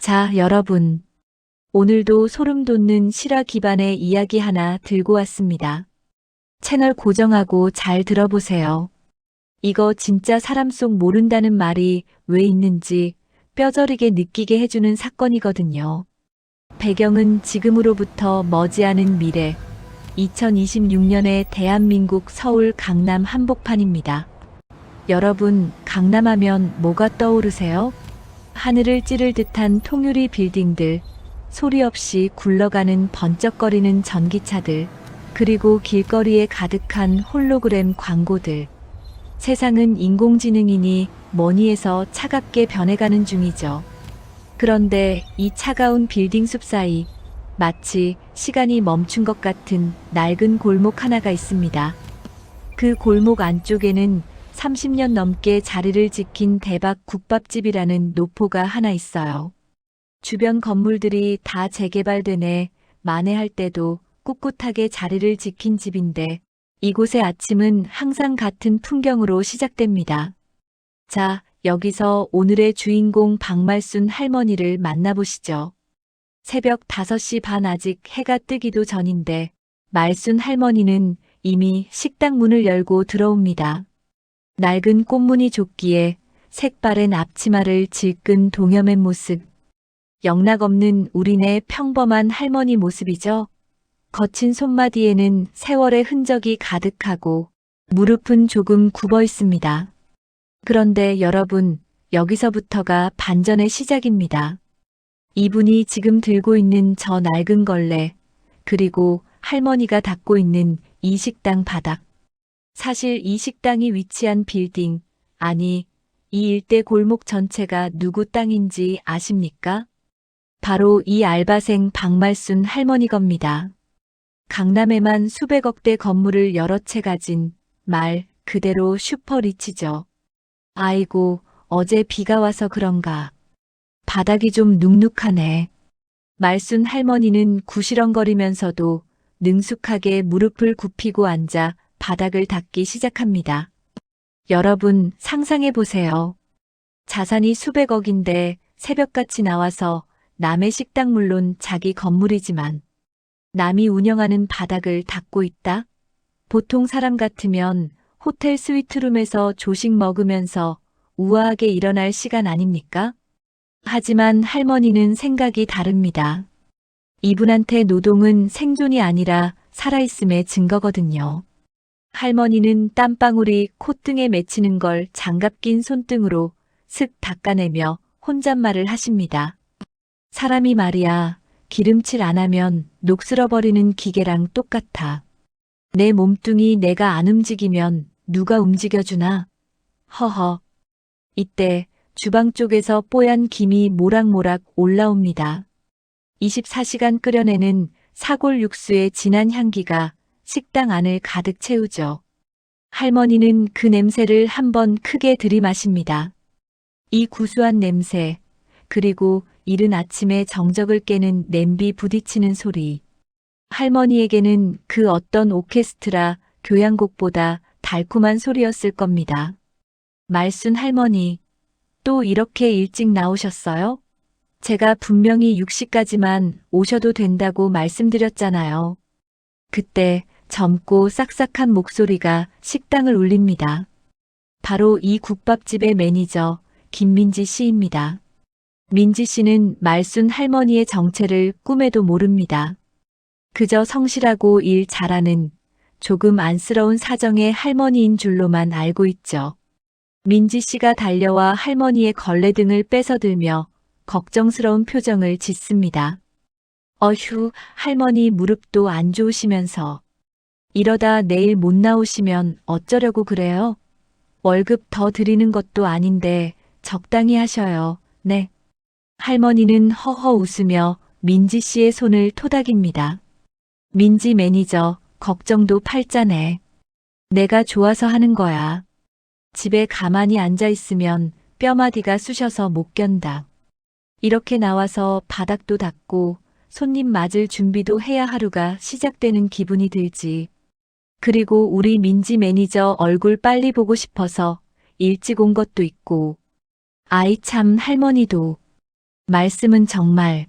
자, 여러분. 오늘도 소름 돋는 실화 기반의 이야기 하나 들고 왔습니다. 채널 고정하고 잘 들어보세요. 이거 진짜 사람 속 모른다는 말이 왜 있는지 뼈저리게 느끼게 해주는 사건이거든요. 배경은 지금으로부터 머지않은 미래, 2026년의 대한민국 서울 강남 한복판입니다. 여러분, 강남하면 뭐가 떠오르세요? 하늘을 찌를 듯한 통유리 빌딩들, 소리 없이 굴러가는 번쩍거리는 전기차들, 그리고 길거리에 가득한 홀로그램 광고들. 세상은 인공지능이니 뭐니에서 차갑게 변해가는 중이죠. 그런데 이 차가운 빌딩 숲 사이 마치 시간이 멈춘 것 같은 낡은 골목 하나가 있습니다. 그 골목 안쪽에는 30년 넘게 자리를 지킨 대박 국밥집이라는 노포가 하나 있어요. 주변 건물들이 다 재개발되네 만회할 때도 꿋꿋하게 자리를 지킨 집인데 이곳의 아침은 항상 같은 풍경으로 시작됩니다. 자, 여기서 오늘의 주인공 박말순 할머니를 만나보시죠. 새벽 5시 반 아직 해가 뜨기도 전인데 말순 할머니는 이미 식당 문을 열고 들어옵니다. 낡은 꽃무늬 조끼에 색바랜 앞치마를 질끈 동여맨 모습. 영락없는 우리네 평범한 할머니 모습이죠. 거친 손마디에는 세월의 흔적이 가득하고 무릎은 조금 굽어 있습니다. 그런데 여러분, 여기서부터가 반전의 시작입니다. 이분이 지금 들고 있는 저 낡은 걸레, 그리고 할머니가 닦고 있는 이 식당 바닥. 사실 이 식당이 위치한 빌딩, 아니, 이 일대 골목 전체가 누구 땅인지 아십니까? 바로 이 알바생 박말순 할머니 겁니다. 강남에만 수백억 대 건물을 여러 채 가진 말 그대로 슈퍼리치죠. 아이고, 어제 비가 와서 그런가. 바닥이 좀 눅눅하네. 말순 할머니는 구시렁거리면서도 능숙하게 무릎을 굽히고 앉아 바닥을 닦기 시작합니다. 여러분, 상상해 보세요. 자산이 수백억인데 새벽같이 나와서 남의 식당 물론 자기 건물이지만 남이 운영하는 바닥을 닦고 있다? 보통 사람 같으면 호텔 스위트룸에서 조식 먹으면서 우아하게 일어날 시간 아닙니까? 하지만 할머니는 생각이 다릅니다. 이분한테 노동은 생존이 아니라 살아있음의 증거거든요. 할머니는 땀방울이 콧등에 맺히는 걸 장갑 낀 손등으로 슥 닦아내며 혼잣말을 하십니다. 사람이 말이야, 기름칠 안 하면 녹슬어버리는 기계랑 똑같아. 내 몸뚱이 내가 안 움직이면 누가 움직여주나? 허허. 이때 주방 쪽에서 뽀얀 김이 모락모락 올라옵니다. 24시간 끓여내는 사골 육수의 진한 향기가 식당 안을 가득 채우죠. 할머니는 그 냄새를 한번 크게 들이마십니다. 이 구수한 냄새, 그리고 이른 아침에 정적을 깨는 냄비 부딪히는 소리. 할머니에게는 그 어떤 오케스트라, 교향곡보다 달콤한 소리였을 겁니다. 말순 할머니, 또 이렇게 일찍 나오셨어요? 제가 분명히 6시까지만 오셔도 된다고 말씀드렸잖아요. 그때 젊고 싹싹한 목소리가 식당을 울립니다. 바로 이 국밥집의 매니저 김민지 씨입니다. 민지 씨는 말순 할머니의 정체를 꿈에도 모릅니다. 그저 성실하고 일 잘하는 조금 안쓰러운 사정의 할머니인 줄로만 알고 있죠. 민지 씨가 달려와 할머니의 걸레등을 뺏어들며 걱정스러운 표정을 짓습니다. 어휴, 할머니 무릎도 안 좋으시면서 이러다 내일 못 나오시면 어쩌려고 그래요? 월급 더 드리는 것도 아닌데 적당히 하셔요. 네. 할머니는 허허 웃으며 민지 씨의 손을 토닥입니다. 민지 매니저, 걱정도 팔자네. 내가 좋아서 하는 거야. 집에 가만히 앉아 있으면 뼈마디가 쑤셔서 못 견다. 이렇게 나와서 바닥도 닦고 손님 맞을 준비도 해야 하루가 시작되는 기분이 들지. 그리고 우리 민지 매니저 얼굴 빨리 보고 싶어서 일찍 온 것도 있고. 아이 참 할머니도 말씀은 정말.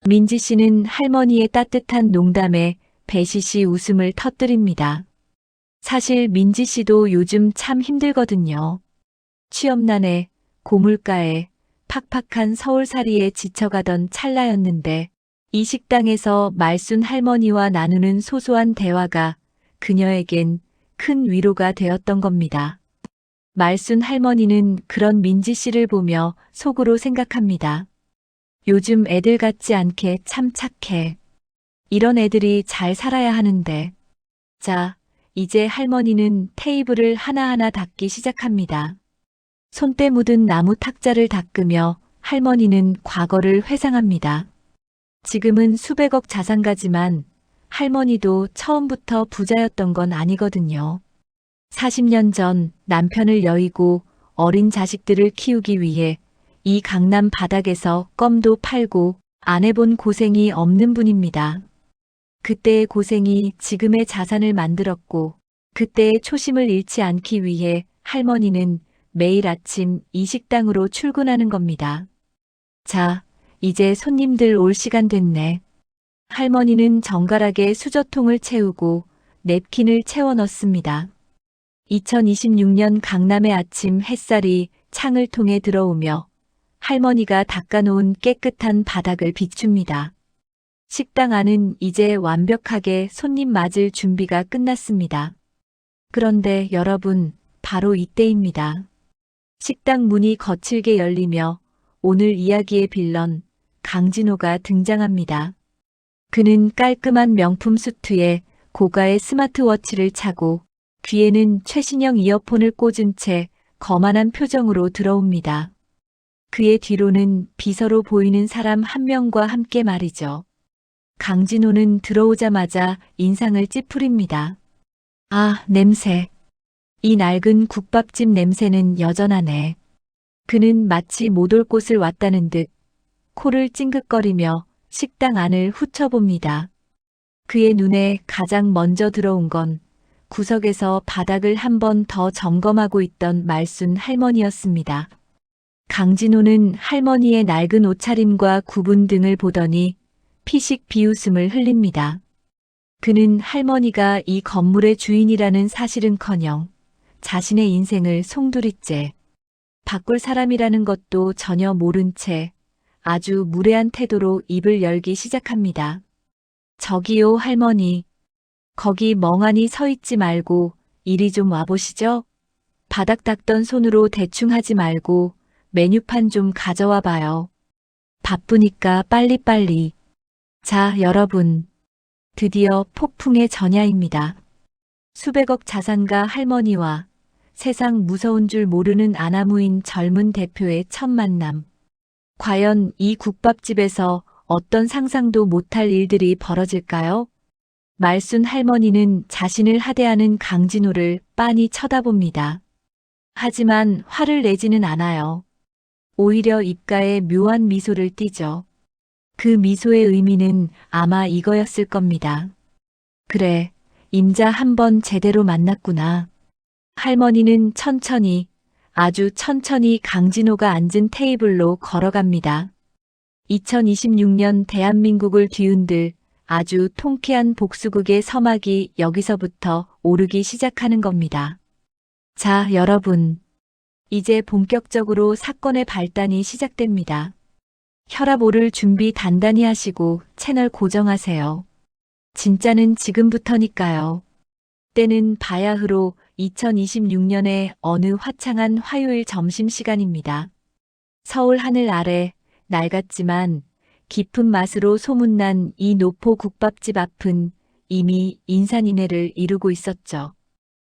민지 씨는 할머니의 따뜻한 농담에 배시시 웃음을 터뜨립니다. 사실 민지 씨도 요즘 참 힘들거든요. 취업난에, 고물가에, 팍팍한 서울살이에 지쳐가던 찰나였는데 이 식당에서 말순 할머니와 나누는 소소한 대화가 그녀에겐 큰 위로가 되었던 겁니다. 말순 할머니는 그런 민지 씨를 보며 속으로 생각합니다. 요즘 애들 같지 않게 참 착해. 이런 애들이 잘 살아야 하는데. 자, 이제 할머니는 테이블을 하나하나 닦기 시작합니다. 손때 묻은 나무 탁자를 닦으며 할머니는 과거를 회상합니다. 지금은 수백억 자산가지만 할머니도 처음부터 부자였던 건 아니거든요. 40년 전 남편을 여의고 어린 자식들을 키우기 위해 이 강남 바닥에서 껌도 팔고 안 해본 고생이 없는 분입니다. 그때의 고생이 지금의 자산을 만들었고 그때의 초심을 잃지 않기 위해 할머니는 매일 아침 이 식당으로 출근하는 겁니다. 자, 이제 손님들 올 시간 됐네. 할머니는 정갈하게 수저통을 채우고 냅킨을 채워 넣습니다. 2026년 강남의 아침 햇살이 창을 통해 들어오며 할머니가 닦아놓은 깨끗한 바닥을 비춥니다. 식당 안은 이제 완벽하게 손님 맞을 준비가 끝났습니다. 그런데 여러분, 바로 이때입니다. 식당 문이 거칠게 열리며 오늘 이야기의 빌런 강진호가 등장합니다. 그는 깔끔한 명품 수트에 고가의 스마트워치를 차고 귀에는 최신형 이어폰을 꽂은 채 거만한 표정으로 들어옵니다. 그의 뒤로는 비서로 보이는 사람 한 명과 함께 말이죠. 강진호는 들어오자마자 인상을 찌푸립니다. 아, 냄새. 이 낡은 국밥집 냄새는 여전하네. 그는 마치 못 올 곳을 왔다는 듯 코를 찡긋거리며 식당 안을 훑어봅니다. 그의 눈에 가장 먼저 들어온 건 구석에서 바닥을 한 번 더 점검하고 있던 말순 할머니였습니다. 강진호는 할머니의 낡은 옷차림과 구분 등을 보더니 피식 비웃음을 흘립니다. 그는 할머니가 이 건물의 주인이라는 사실은커녕 자신의 인생을 송두리째 바꿀 사람이라는 것도 전혀 모른 채 아주 무례한 태도로 입을 열기 시작합니다. 저기요 할머니, 거기 멍하니 서 있지 말고 이리 좀 와보시죠. 바닥 닦던 손으로 대충 하지 말고 메뉴판 좀 가져와 봐요. 바쁘니까 빨리빨리. 자, 여러분. 드디어 폭풍의 전야입니다. 수백억 자산가 할머니와 세상 무서운 줄 모르는 아나무인 젊은 대표의 첫 만남. 과연 이 국밥집에서 어떤 상상도 못할 일들이 벌어질까요? 말순 할머니는 자신을 하대하는 강진호를 빤히 쳐다봅니다. 하지만 화를 내지는 않아요. 오히려 입가에 묘한 미소를 띠죠. 그 미소의 의미는 아마 이거였을 겁니다. 그래, 임자 한번 제대로 만났구나. 할머니는 천천히, 아주 천천히 강진호가 앉은 테이블로 걸어갑니다. 2026년 대한민국을 뒤흔들 아주 통쾌한 복수극의 서막이 여기서부터 오르기 시작하는 겁니다. 자, 여러분. 이제 본격적으로 사건의 발단이 시작됩니다. 혈압 오를 준비 단단히 하시고 채널 고정하세요. 진짜는 지금부터니까요. 때는 바야흐로 2026년의 어느 화창한 화요일 점심시간입니다. 서울 하늘 아래 낡았지만 깊은 맛으로 소문난 이 노포 국밥집 앞은 이미 인산인해를 이루고 있었죠.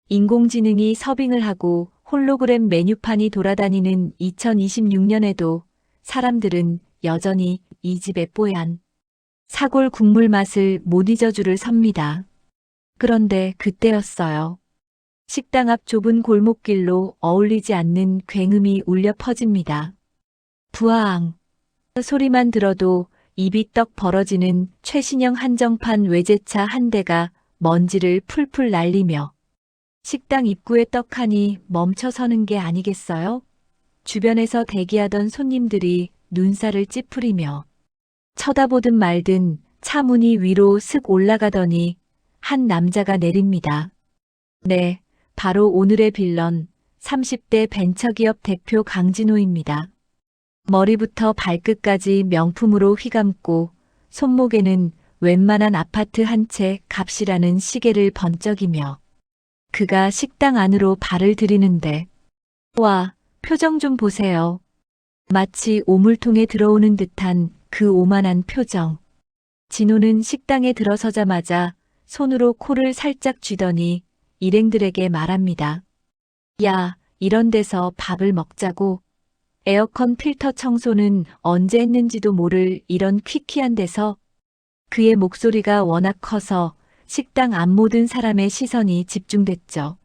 인공지능이 서빙을 하고 홀로그램 메뉴판이 돌아다니는 2026년에도 사람들은 여전히 이 집의 뽀얀 사골 국물 맛을 못 잊어 줄을 섭니다. 그런데 그때였어요. 식당 앞 좁은 골목길로 어울리지 않는 굉음이 울려 퍼집니다. 부아앙. 소리만 들어도 입이 떡 벌어지는 최신형 한정판 외제차 한 대가 먼지를 풀풀 날리며 식당 입구에 떡하니 멈춰서는 게 아니겠어요? 주변에서 대기하던 손님들이 눈살을 찌푸리며 쳐다보든 말든 차 문이 위로 슥 올라가더니 한 남자가 내립니다. 네, 바로 오늘의 빌런 30대 벤처기업 대표 강진호입니다. 머리부터 발끝까지 명품으로 휘감고 손목에는 웬만한 아파트 한 채 값이라는 시계를 번쩍이며 그가 식당 안으로 발을 들이는데 와, 표정 좀 보세요. 마치 오물통에 들어오는 듯한 그 오만한 표정. 진호는 식당에 들어서자마자 손으로 코를 살짝 쥐더니 일행들에게 말합니다. 야, 이런 데서 밥을 먹자고. 에어컨 필터 청소는 언제 했는지도 모를 이런 퀴퀴한 데서. 그의 목소리가 워낙 커서 식당 안 모든 사람의 시선이 집중됐죠.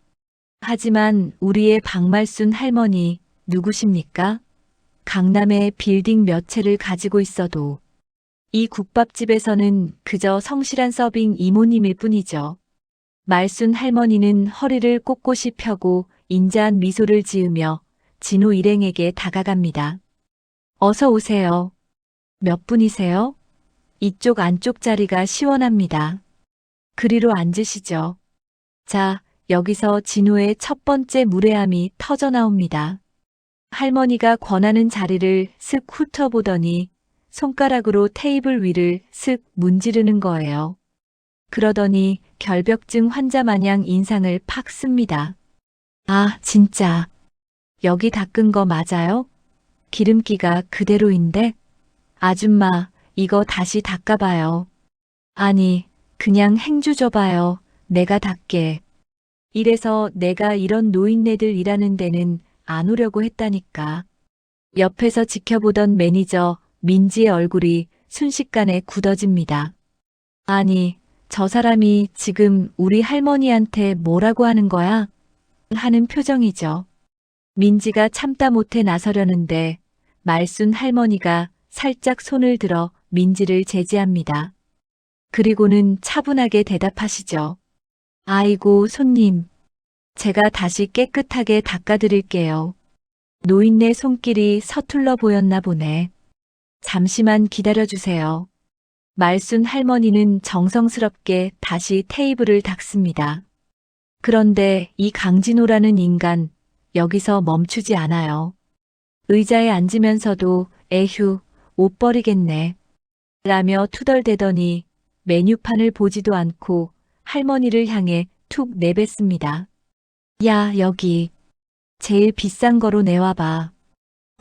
하지만 우리의 박말순 할머니 누구십니까? 강남에 빌딩 몇 채를 가지고 있어도 이 국밥집에서는 그저 성실한 서빙 이모님일 뿐이죠. 말순 할머니는 허리를 꼿꼿이 펴고 인자한 미소를 지으며 진호 일행에게 다가갑니다. 어서 오세요. 몇 분이세요? 이쪽 안쪽 자리가 시원합니다. 그리로 앉으시죠. 자, 여기서 진호의 첫 번째 무례함이 터져 나옵니다. 할머니가 권하는 자리를 슥 훑어보더니 손가락으로 테이블 위를 슥 문지르는 거예요. 그러더니 결벽증 환자 마냥 인상을 팍 씁니다. 아, 진짜. 여기 닦은 거 맞아요? 기름기가 그대로인데? 아줌마, 이거 다시 닦아봐요. 아니, 그냥 행주 줘봐요. 내가 닦게. 이래서 내가 이런 노인네들 일하는 데는 안 오려고 했다니까. 옆에서 지켜보던 매니저 민지의 얼굴이 순식간에 굳어집니다. 아니, 저 사람이 지금 우리 할머니한테 뭐라고 하는 거야? 하는 표정이죠. 민지가 참다 못해 나서려는데 말순 할머니가 살짝 손을 들어 민지를 제지합니다. 그리고는 차분하게 대답하시죠. 아이고, 손님. 제가 다시 깨끗하게 닦아드릴게요. 노인네 손길이 서툴러 보였나 보네. 잠시만 기다려주세요. 말순 할머니는 정성스럽게 다시 테이블을 닦습니다. 그런데 이 강진호라는 인간, 여기서 멈추지 않아요. 의자에 앉으면서도 에휴, 옷 버리겠네. 라며 투덜대더니 메뉴판을 보지도 않고 할머니를 향해 툭 내뱉습니다. 야, 여기. 제일 비싼 거로 내와봐.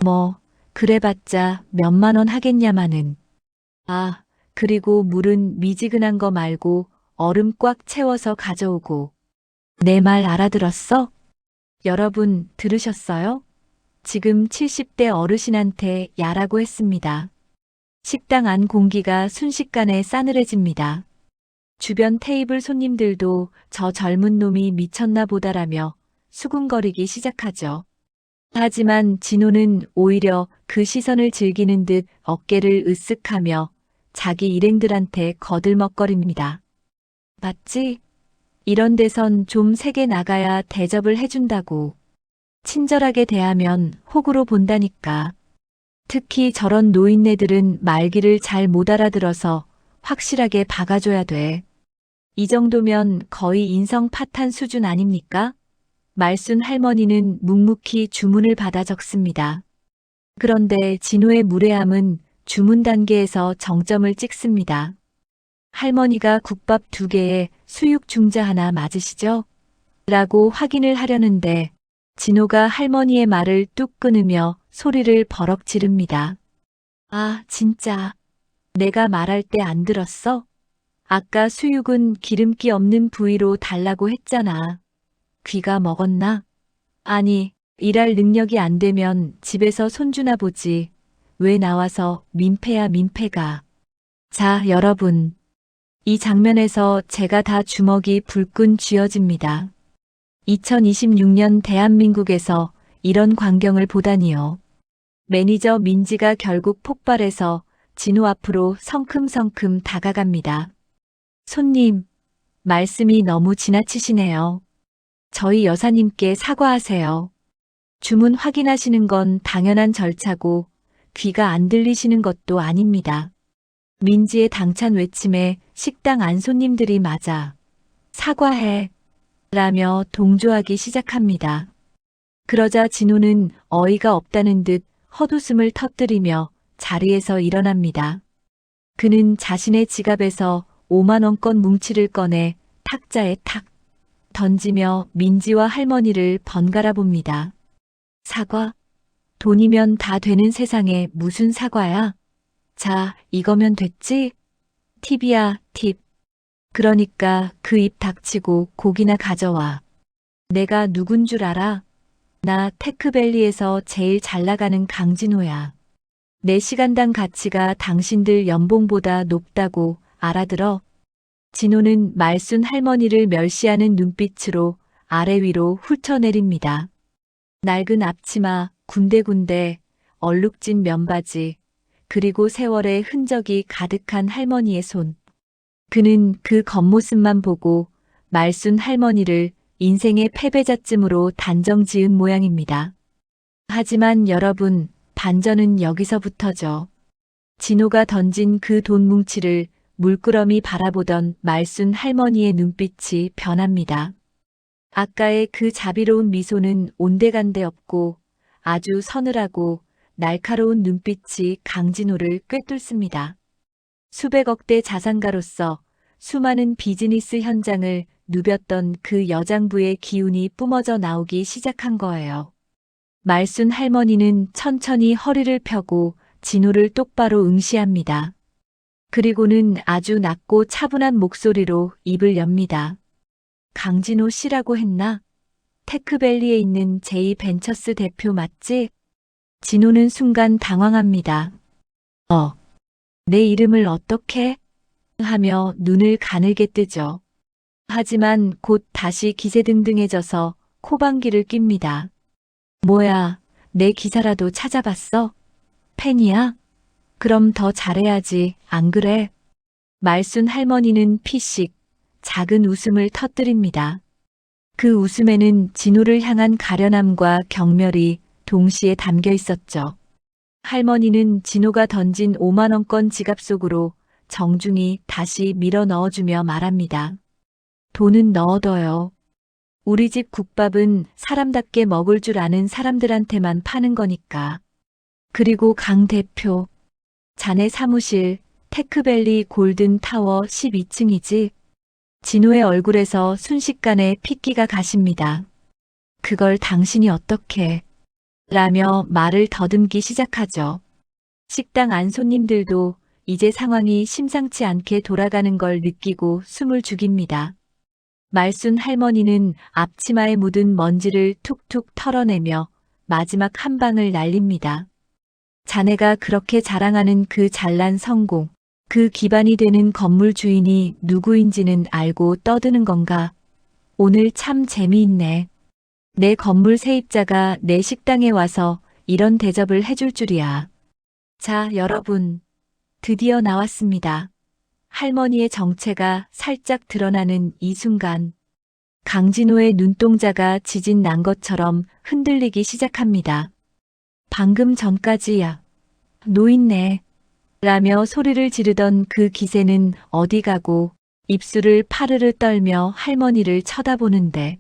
뭐, 그래봤자 몇만 원 하겠냐마는. 아, 그리고 물은 미지근한 거 말고 얼음 꽉 채워서 가져오고. 내 말 알아들었어? 여러분, 들으셨어요? 지금 70대 어르신한테 야라고 했습니다. 식당 안 공기가 순식간에 싸늘해집니다. 주변 테이블 손님들도 저 젊은 놈이 미쳤나 보다라며 수군거리기 시작하죠. 하지만 진호는 오히려 그 시선을 즐기는 듯 어깨를 으쓱하며 자기 일행들한테 거들먹거립니다. 맞지? 이런 데선 좀 세게 나가야 대접을 해준다고. 친절하게 대하면 호구로 본다니까. 특히 저런 노인네들은 말귀를 잘 못 알아들어서 확실하게 박아줘야 돼. 이 정도면 거의 인성 파탄 수준 아닙니까? 말순 할머니는 묵묵히 주문을 받아 적습니다. 그런데 진호의 무례함은 주문 단계에서 정점을 찍습니다. 할머니가 국밥 2개에 수육 중자 하나 맞으시죠? 라고 확인을 하려는데 진호가 할머니의 말을 뚝 끊으며 소리를 버럭 지릅니다. 아, 진짜. 내가 말할 때 안 들었어? 아까 수육은 기름기 없는 부위로 달라고 했잖아. 귀가 먹었나? 아니, 일할 능력이 안 되면 집에서 손주나 보지. 왜 나와서 민폐야 민폐가. 자, 여러분. 이 장면에서 제가 다 주먹이 불끈 쥐어집니다. 2026년 대한민국에서 이런 광경을 보다니요. 매니저 민지가 결국 폭발해서 진호 앞으로 성큼성큼 다가갑니다. 손님, 말씀이 너무 지나치시네요. 저희 여사님께 사과하세요. 주문 확인하시는 건 당연한 절차고 귀가 안 들리시는 것도 아닙니다. 민지의 당찬 외침에 식당 안 손님들이 맞아 사과해 라며 동조하기 시작합니다. 그러자 진호는 어이가 없다는 듯 헛웃음을 터뜨리며 자리에서 일어납니다. 그는 자신의 지갑에서 5만 원권 뭉치를 꺼내 탁자에 탁 던지며 민지와 할머니를 번갈아 봅니다. 사과? 돈이면 다 되는 세상에 무슨 사과야? 자, 이거면 됐지? 팁이야, 팁. 그러니까 그 입 닥치고 고기나 가져와. 내가 누군 줄 알아? 나 테크밸리에서 제일 잘 나가는 강진호야. 내 시간당 가치가 당신들 연봉보다 높다고 알아들어? 진호는 말순 할머니를 멸시하는 눈빛으로 아래 위로 훑어내립니다. 낡은 앞치마, 군데군데 얼룩진 면바지, 그리고 세월의 흔적이 가득한 할머니의 손. 그는 그 겉모습만 보고 말순 할머니를 인생의 패배자쯤으로 단정 지은 모양입니다. 하지만 여러분, 반전은 여기서부터죠. 진호가 던진 그 돈 뭉치를 물끄러미 바라보던 말순 할머니의 눈빛이 변합니다. 아까의 그 자비로운 미소는 온데간데 없고 아주 서늘하고 날카로운 눈빛이 강진호를 꿰뚫습니다. 수백억 대 자산가로서 수많은 비즈니스 현장을 누볐던 그 여장부의 기운이 뿜어져 나오기 시작한 거예요. 말순 할머니는 천천히 허리를 펴고 진호를 똑바로 응시합니다. 그리고는 아주 낮고 차분한 목소리로 입을 엽니다. 강진호 씨라고 했나? 테크밸리에 있는 제이벤처스 대표 맞지? 진호는 순간 당황합니다. 내 이름을 어떻게? 하며 눈을 가늘게 뜨죠. 하지만 곧 다시 기세등등해져서 코방귀를 낍니다. 뭐야, 내 기사라도 찾아봤어? 팬이야? 그럼 더 잘해야지, 안 그래? 말순 할머니는 피식, 작은 웃음을 터뜨립니다. 그 웃음에는 진호를 향한 가련함과 경멸이 동시에 담겨 있었죠. 할머니는 진호가 던진 5만 원권 지갑 속으로 정중히 다시 밀어 넣어주며 말합니다. 돈은 넣어둬요. 우리 집 국밥은 사람답게 먹을 줄 아는 사람들한테만 파는 거니까. 그리고 강 대표, 자네 사무실 테크밸리 골든타워 12층이지? 진호의 얼굴에서 순식간에 핏기가 가십니다. 그걸 당신이 어떻게? 라며 말을 더듬기 시작하죠. 식당 안 손님들도 이제 상황이 심상치 않게 돌아가는 걸 느끼고 숨을 죽입니다. 말순 할머니는 앞치마에 묻은 먼지를 툭툭 털어내며 마지막 한 방을 날립니다. 자네가 그렇게 자랑하는 그 잘난 성공, 그 기반이 되는 건물 주인이 누구인지는 알고 떠드는 건가? 오늘 참 재미있네. 내 건물 세입자가 내 식당에 와서 이런 대접을 해줄 줄이야. 자, 여러분. 드디어 나왔습니다. 할머니의 정체가 살짝 드러나는 이 순간, 강진호의 눈동자가 지진 난 것처럼 흔들리기 시작합니다. 방금 전까지야. 노인네. 라며 소리를 지르던 그 기세는 어디 가고 입술을 파르르 떨며 할머니를 쳐다보는데.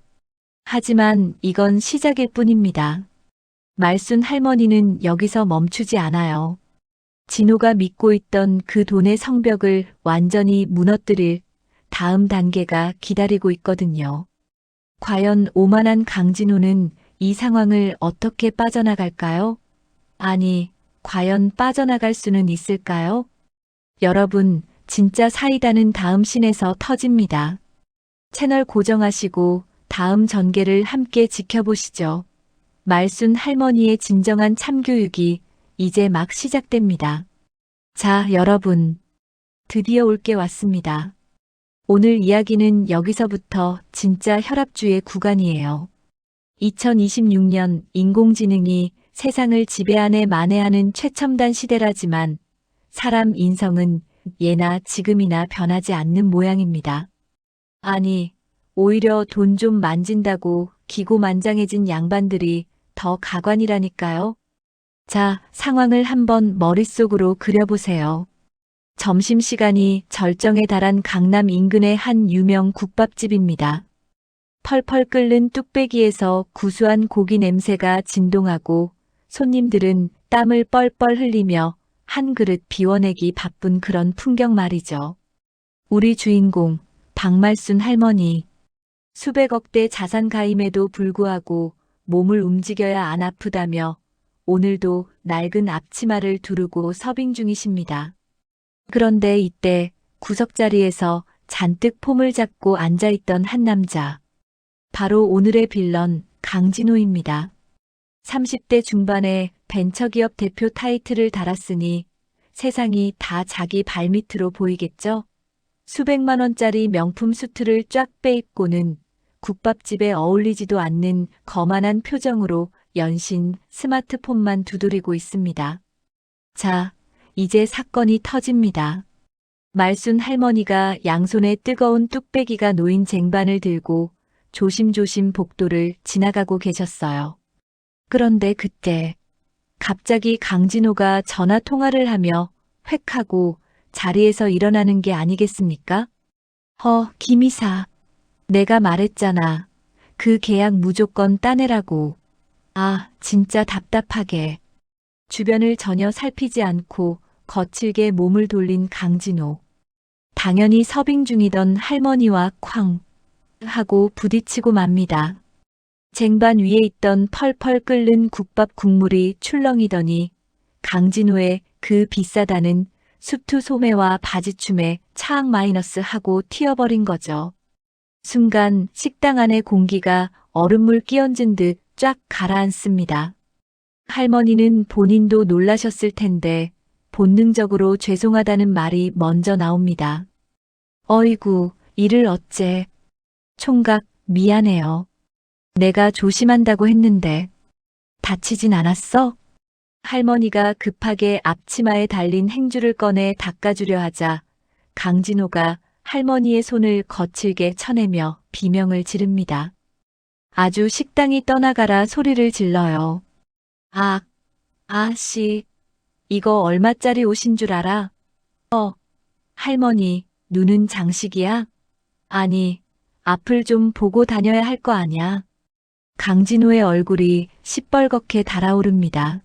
하지만 이건 시작일 뿐입니다. 말순 할머니는 여기서 멈추지 않아요. 진호가 믿고 있던 그 돈의 성벽을 완전히 무너뜨릴 다음 단계가 기다리고 있거든요. 과연 오만한 강진호는 이 상황을 어떻게 빠져나갈까요? 아니, 과연 빠져나갈 수는 있을까요? 여러분, 진짜 사이다는 다음 씬에서 터집니다. 채널 고정하시고 다음 전개를 함께 지켜보시죠. 말순 할머니의 진정한 참교육이 이제 막 시작됩니다. 자, 여러분. 드디어 올 게 왔습니다. 오늘 이야기는 여기서부터 진짜 혈압주의 구간이에요. 2026년 인공지능이 세상을 지배하네 만회하는 최첨단 시대라지만 사람 인성은 예나 지금이나 변하지 않는 모양입니다. 아니, 오히려 돈 좀 만진다고 기고만장해진 양반들이 더 가관이라니까요. 자, 상황을 한번 머릿속으로 그려보세요. 점심시간이 절정에 달한 강남 인근의 한 유명 국밥집입니다. 펄펄 끓는 뚝배기에서 구수한 고기 냄새가 진동하고 손님들은 땀을 뻘뻘 흘리며 한 그릇 비워내기 바쁜 그런 풍경 말이죠. 우리 주인공, 박말순 할머니. 수백억대 자산 가임에도 불구하고 몸을 움직여야 안 아프다며 오늘도 낡은 앞치마를 두르고 서빙 중이십니다. 그런데 이때 구석자리에서 잔뜩 폼을 잡고 앉아있던 한 남자. 바로 오늘의 빌런 강진호입니다. 30대 중반에 벤처기업 대표 타이틀을 달았으니 세상이 다 자기 발밑으로 보이겠죠? 수백만 원짜리 명품 수트를 쫙 빼입고는 국밥집에 어울리지도 않는 거만한 표정으로 연신 스마트폰만 두드리고 있습니다. 자, 이제 사건이 터집니다. 말순 할머니가 양손에 뜨거운 뚝배기가 놓인 쟁반을 들고 조심조심 복도를 지나가고 계셨어요. 그런데 그때 갑자기 강진호가 전화 통화를 하며 획 하고 자리에서 일어나는 게 아니겠습니까? 김 이사. 내가 말했잖아. 그 계약 무조건 따내라고. 아, 진짜 답답하게. 주변을 전혀 살피지 않고 거칠게 몸을 돌린 강진호. 당연히 서빙 중이던 할머니와 쾅 하고 부딪히고 맙니다. 쟁반 위에 있던 펄펄 끓는 국밥 국물이 출렁이더니 강진호의 그 비싸다는 수트 소매와 바지춤에 차악 마이너스 하고 튀어버린 거죠. 순간 식당 안의 공기가 얼음물 끼얹은 듯 쫙 가라앉습니다. 할머니는 본인도 놀라셨을 텐데 본능적으로 죄송하다는 말이 먼저 나옵니다. 어이구, 이를 어째. 총각, 미안해요. 내가 조심한다고 했는데. 다치진 않았어? 할머니가 급하게 앞치마에 달린 행주를 꺼내 닦아주려 하자 강진호가 할머니의 손을 거칠게 쳐내며 비명을 지릅니다. 아주 식당이 떠나가라 소리를 질러요. 아, 아씨, 이거 얼마짜리 옷인 줄 알아? 할머니, 눈은 장식이야? 아니, 앞을 좀 보고 다녀야 할 거 아냐? 강진호의 얼굴이 시뻘겋게 달아오릅니다.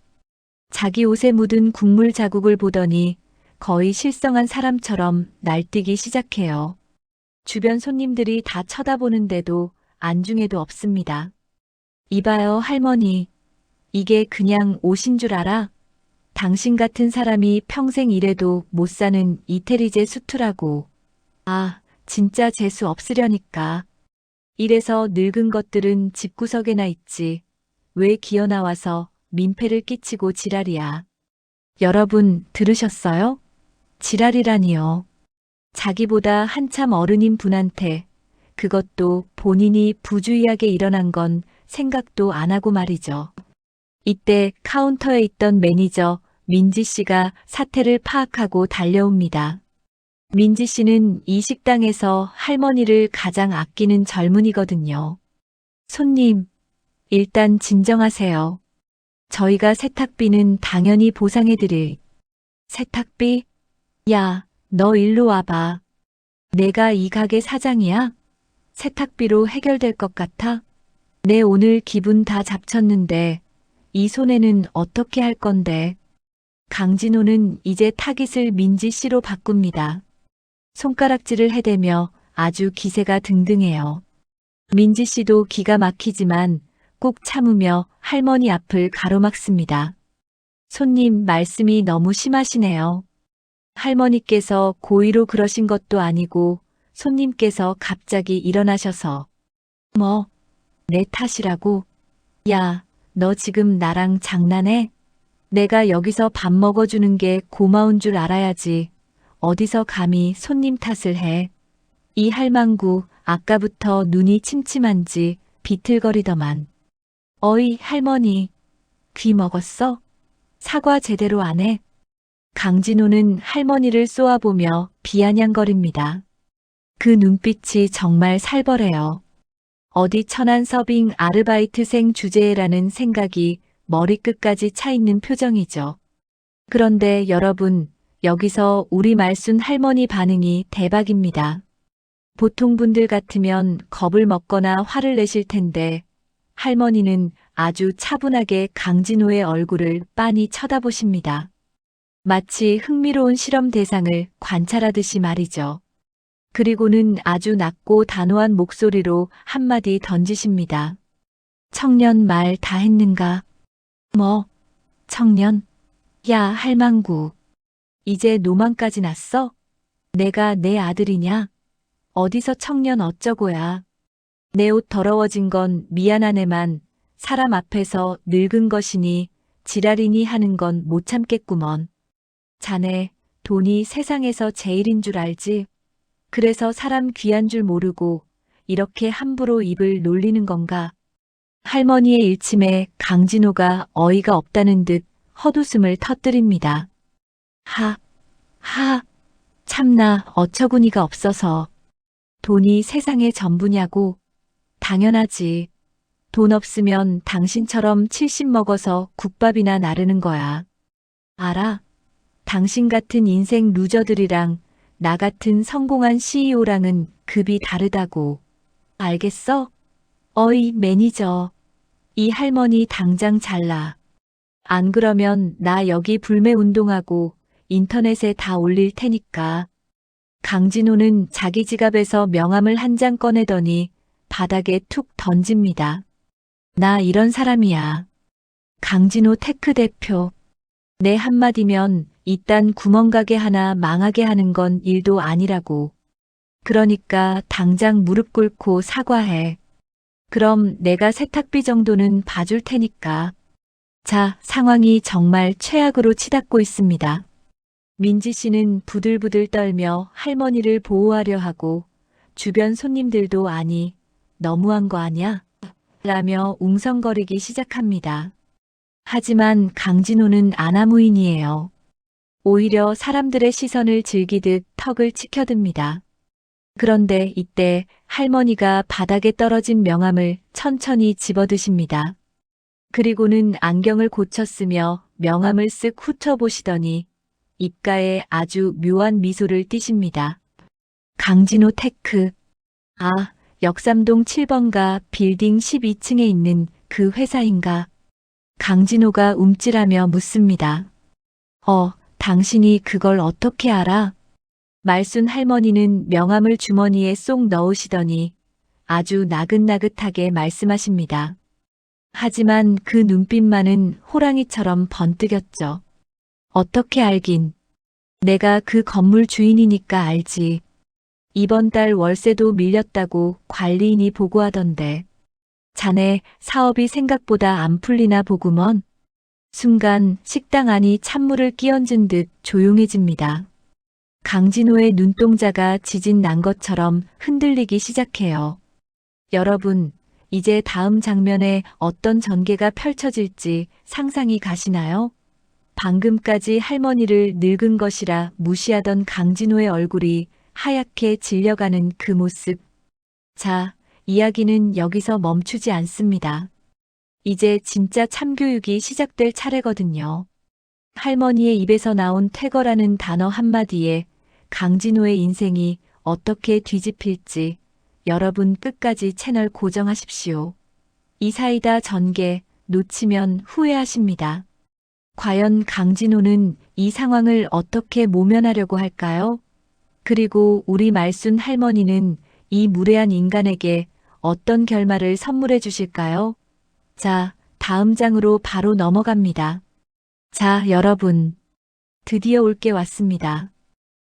자기 옷에 묻은 국물 자국을 보더니 거의 실성한 사람처럼 날뛰기 시작해요. 주변 손님들이 다 쳐다보는데도 안중에도 없습니다. 이봐요, 할머니. 이게 그냥 옷인 줄 알아? 당신 같은 사람이 평생 일해도 못 사는 이태리제 수트라고. 아, 진짜 재수 없으려니까. 이래서 늙은 것들은 집구석에나 있지. 왜 기어나와서 민폐를 끼치고 지랄이야. 여러분 들으셨어요? 지랄이라니요. 자기보다 한참 어른인 분한테 그것도 본인이 부주의하게 일어난 건 생각도 안 하고 말이죠. 이때 카운터에 있던 매니저 민지 씨가 사태를 파악하고 달려옵니다. 민지 씨는 이 식당에서 할머니를 가장 아끼는 젊은이거든요. 손님, 일단 진정하세요. 저희가 세탁비는 당연히 보상해드릴. 세탁비? 야, 너 일로 와봐. 내가 이 가게 사장이야? 세탁비로 해결될 것 같아? 내 오늘 기분 다 잡쳤는데 이 손해는 어떻게 할 건데? 강진호는 이제 타깃을 민지 씨로 바꿉니다. 손가락질을 해대며 아주 기세가 등등해요. 민지 씨도 기가 막히지만 꾹 참으며 할머니 앞을 가로막습니다. 손님 말씀이 너무 심하시네요. 할머니께서 고의로 그러신 것도 아니고 손님께서 갑자기 일어나셔서. 뭐, 내 탓이라고? 야, 너 지금 나랑 장난해? 내가 여기서 밥 먹어주는 게 고마운 줄 알아야지. 어디서 감히 손님 탓을 해. 이 할망구 아까부터 눈이 침침한지 비틀거리더만. 어이 할머니, 귀 먹었어? 사과 제대로 안 해? 강진호는 할머니를 쏘아보며 비아냥거립니다. 그 눈빛이 정말 살벌해요. 어디 천한 서빙 아르바이트생 주제라는 생각이 머리끝까지 차 있는 표정이죠. 그런데 여러분, 여기서 우리 말순 할머니 반응이 대박입니다. 보통 분들 같으면 겁을 먹거나 화를 내실 텐데 할머니는 아주 차분하게 강진호의 얼굴을 빤히 쳐다보십니다. 마치 흥미로운 실험 대상을 관찰하듯이 말이죠. 그리고는 아주 낮고 단호한 목소리로 한마디 던지십니다. 청년 말 다 했는가? 뭐, 청년? 야, 할망구. 이제 노망까지 났어? 내가 내 아들이냐? 어디서 청년 어쩌고야. 내 옷 더러워진 건 미안하네만 사람 앞에서 늙은 것이니 지랄이니 하는 건 못 참겠구먼. 자네, 돈이 세상에서 제일인 줄 알지? 그래서 사람 귀한 줄 모르고 이렇게 함부로 입을 놀리는 건가? 할머니의 일침에 강진호가 어이가 없다는 듯 헛웃음을 터뜨립니다. 참나 어처구니가 없어서. 돈이 세상의 전부냐고. 당연하지. 돈 없으면 당신처럼 70 먹어서 국밥이나 나르는 거야. 알아? 당신 같은 인생 루저들이랑 나 같은 성공한 CEO랑은 급이 다르다고. 알겠어? 어이, 매니저. 이 할머니 당장 잘라. 안 그러면 나 여기 불매 운동하고 인터넷에 다 올릴 테니까. 강진호는 자기 지갑에서 명함을 한 장 꺼내더니 바닥에 툭 던집니다. 나 이런 사람이야. 강진호 테크 대표. 내 한마디면 이딴 구멍가게 하나 망하게 하는 건 일도 아니라고. 그러니까 당장 무릎 꿇고 사과해. 그럼 내가 세탁비 정도는 봐줄 테니까. 자, 상황이 정말 최악으로 치닫고 있습니다. 민지 씨는 부들부들 떨며 할머니를 보호하려 하고 주변 손님들도 아니, 너무한 거 아냐? 라며 웅성거리기 시작합니다. 하지만 강진호는 아나무인이에요. 오히려 사람들의 시선을 즐기듯 턱을 치켜듭니다. 그런데 이때 할머니가 바닥에 떨어진 명함을 천천히 집어드십니다. 그리고는 안경을 고쳤으며 명함을 쓱 훑어보시더니 입가에 아주 묘한 미소를 띠십니다. 강진호 테크. 아, 역삼동 7번가 빌딩 12층에 있는 그 회사인가? 강진호가 움찔하며 묻습니다. 당신이 그걸 어떻게 알아? 말순 할머니는 명함을 주머니에 쏙 넣으시더니 아주 나긋나긋하게 말씀하십니다. 하지만 그 눈빛만은 호랑이처럼 번뜩였죠. 어떻게 알긴. 내가 그 건물 주인이니까 알지. 이번 달 월세도 밀렸다고 관리인이 보고하던데. 자네 사업이 생각보다 안 풀리나 보구먼. 순간 식당 안이 찬물을 끼얹은 듯 조용해집니다. 강진호의 눈동자가 지진 난 것처럼 흔들리기 시작해요. 여러분, 이제 다음 장면에 어떤 전개가 펼쳐질지 상상이 가시나요? 방금까지 할머니를 늙은 것이라 무시하던 강진호의 얼굴이 하얗게 질려가는 그 모습. 자, 이야기는 여기서 멈추지 않습니다. 이제 진짜 참교육이 시작될 차례거든요. 할머니의 입에서 나온 퇴거라는 단어 한마디에 강진호의 인생이 어떻게 뒤집힐지 여러분 끝까지 채널 고정하십시오. 이사이다 전개 놓치면 후회하십니다. 과연 강진호는 이 상황을 어떻게 모면하려고 할까요? 그리고 우리 말순 할머니는 이 무례한 인간에게 어떤 결말을 선물해 주실까요? 자, 다음 장으로 바로 넘어갑니다. 자, 여러분. 드디어 올 게 왔습니다.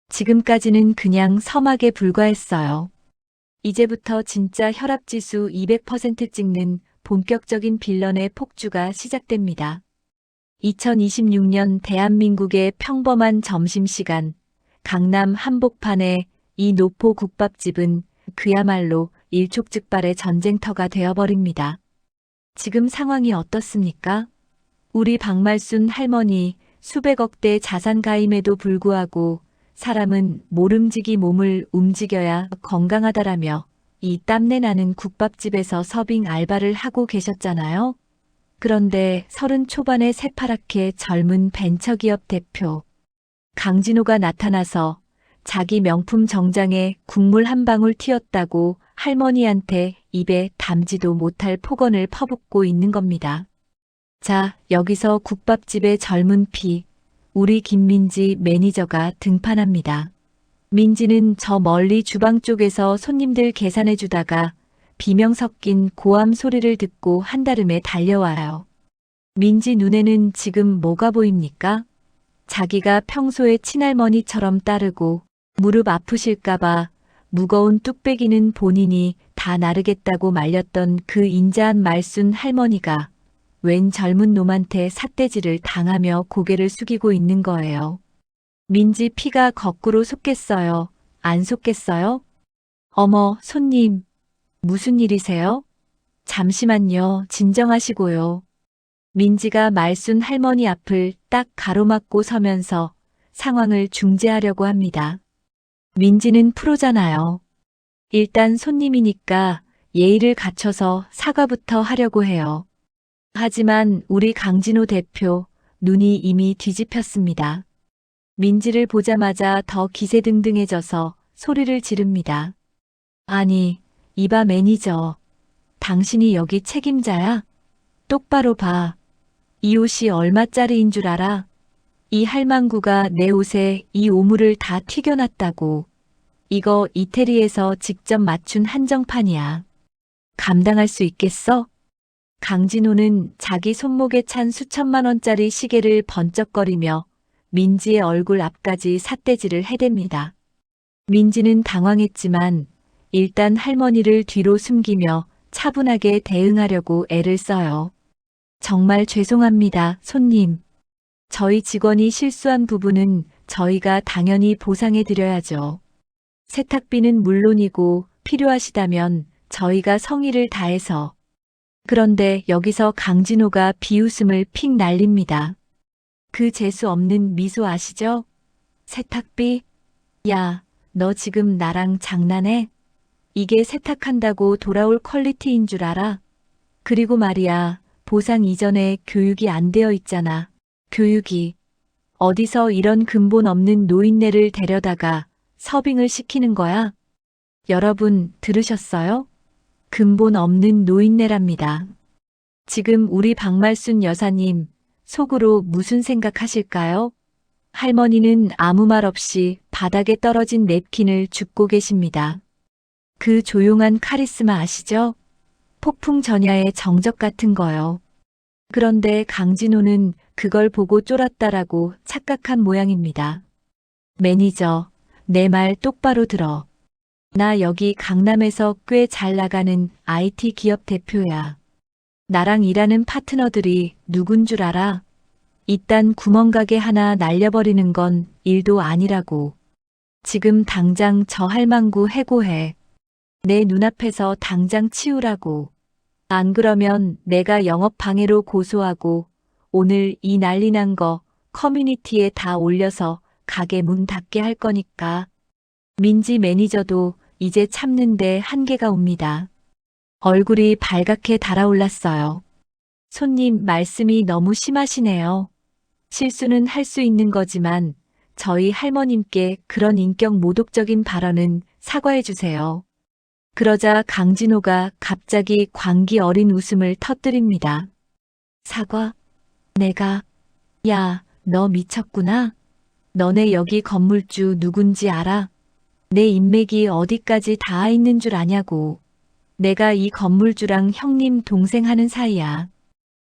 지금까지는 그냥 서막에 불과했어요. 이제부터 진짜 혈압지수 200% 찍는 본격적인 빌런의 폭주가 시작됩니다. 2026년 대한민국의 평범한 점심시간, 강남 한복판의 이 노포 국밥집은 그야말로 일촉즉발의 전쟁터가 되어버립니다. 지금 상황이 어떻습니까? 우리 박말순 할머니 수백억대 자산 가임에도 불구하고 사람은 모름지기 몸을 움직여야 건강하다라며 이 땀내 나는 국밥집에서 서빙 알바를 하고 계셨잖아요. 그런데 30 초반의 새파랗게 젊은 벤처기업 대표 강진호가 나타나서 자기 명품 정장에 국물 한 방울 튀었다고 할머니한테 입에 담지도 못할 폭언을 퍼붓고 있는 겁니다. 자, 여기서 국밥집의 젊은 피, 우리 김민지 매니저가 등판합니다. 민지는 저 멀리 주방 쪽에서 손님들 계산해 주다가 비명 섞인 고함 소리를 듣고 한달음에 달려와요. 민지 눈에는 지금 뭐가 보입니까? 자기가 평소에 친할머니처럼 따르고 무릎 아프실까봐 무거운 뚝배기는 본인이 다 나르겠다고 말렸던 그 인자한 말순 할머니가 웬 젊은 놈한테 삿대질을 당하며 고개를 숙이고 있는 거예요. 민지 피가 거꾸로 솟겠어요? 안 솟겠어요? 어머, 손님. 무슨 일이세요? 잠시만요. 진정하시고요. 민지가 말순 할머니 앞을 딱 가로막고 서면서 상황을 중재하려고 합니다. 민지는 프로잖아요. 일단 손님이니까 예의를 갖춰서 사과부터 하려고 해요. 하지만 우리 강진호 대표 눈이 이미 뒤집혔습니다. 민지를 보자마자 더 기세등등해져서 소리를 지릅니다. 아니, 이봐 매니저. 당신이 여기 책임자야? 똑바로 봐. 이 옷이 얼마짜리인 줄 알아? 이 할망구가 내 옷에 이 오물을 다 튀겨놨다고. 이거 이태리에서 직접 맞춘 한정판이야. 감당할 수 있겠어? 강진호는 자기 손목에 찬 수천만 원짜리 시계를 번쩍거리며 민지의 얼굴 앞까지 삿대질을 해댑니다. 민지는 당황했지만 일단 할머니를 뒤로 숨기며 차분하게 대응하려고 애를 써요. 정말 죄송합니다, 손님. 저희 직원이 실수한 부분은 저희가 당연히 보상해 드려야죠. 세탁비는 물론이고 필요하시다면 저희가 성의를 다해서. 그런데 여기서 강진호가 비웃음을 픽 날립니다. 그 재수 없는 미소 아시죠? 세탁비? 야, 너 지금 나랑 장난해? 이게 세탁한다고 돌아올 퀄리티인 줄 알아? 그리고 말이야, 보상 이전에 교육이 안 되어 있잖아. 교육이. 어디서 이런 근본 없는 노인네를 데려다가 서빙을 시키는 거야? 여러분, 들으셨어요? 근본 없는 노인네랍니다. 지금 우리 박말순 여사님, 속으로 무슨 생각하실까요? 할머니는 아무 말 없이 바닥에 떨어진 냅킨을 줍고 계십니다. 그 조용한 카리스마 아시죠? 폭풍 전야의 정적 같은 거요. 그런데 강진호는 그걸 보고 쫄았다라고 착각한 모양입니다. 매니저, 내 말 똑바로 들어. 나 여기 강남에서 꽤 잘 나가는 IT 기업 대표야. 나랑 일하는 파트너들이 누군 줄 알아? 이딴 구멍가게 하나 날려버리는 건 일도 아니라고. 지금 당장 저 할망구 해고해. 내 눈앞에서 당장 치우라고. 안 그러면 내가 영업방해로 고소하고 오늘 이 난리 난 거 커뮤니티에 다 올려서 가게 문 닫게 할 거니까. 민지 매니저도 이제 참는데 한계가 옵니다. 얼굴이 발갛게 달아올랐어요. 손님 말씀이 너무 심하시네요. 실수는 할 수 있는 거지만 저희 할머님께 그런 인격 모독적인 발언은 사과해 주세요. 그러자 강진호가 갑자기 광기 어린 웃음을 터뜨립니다. 사과? 내가? 야, 너 미쳤구나? 너네 여기 건물주 누군지 알아? 내 인맥이 어디까지 닿아 있는 줄 아냐고. 내가 이 건물주랑 형님 동생 하는 사이야.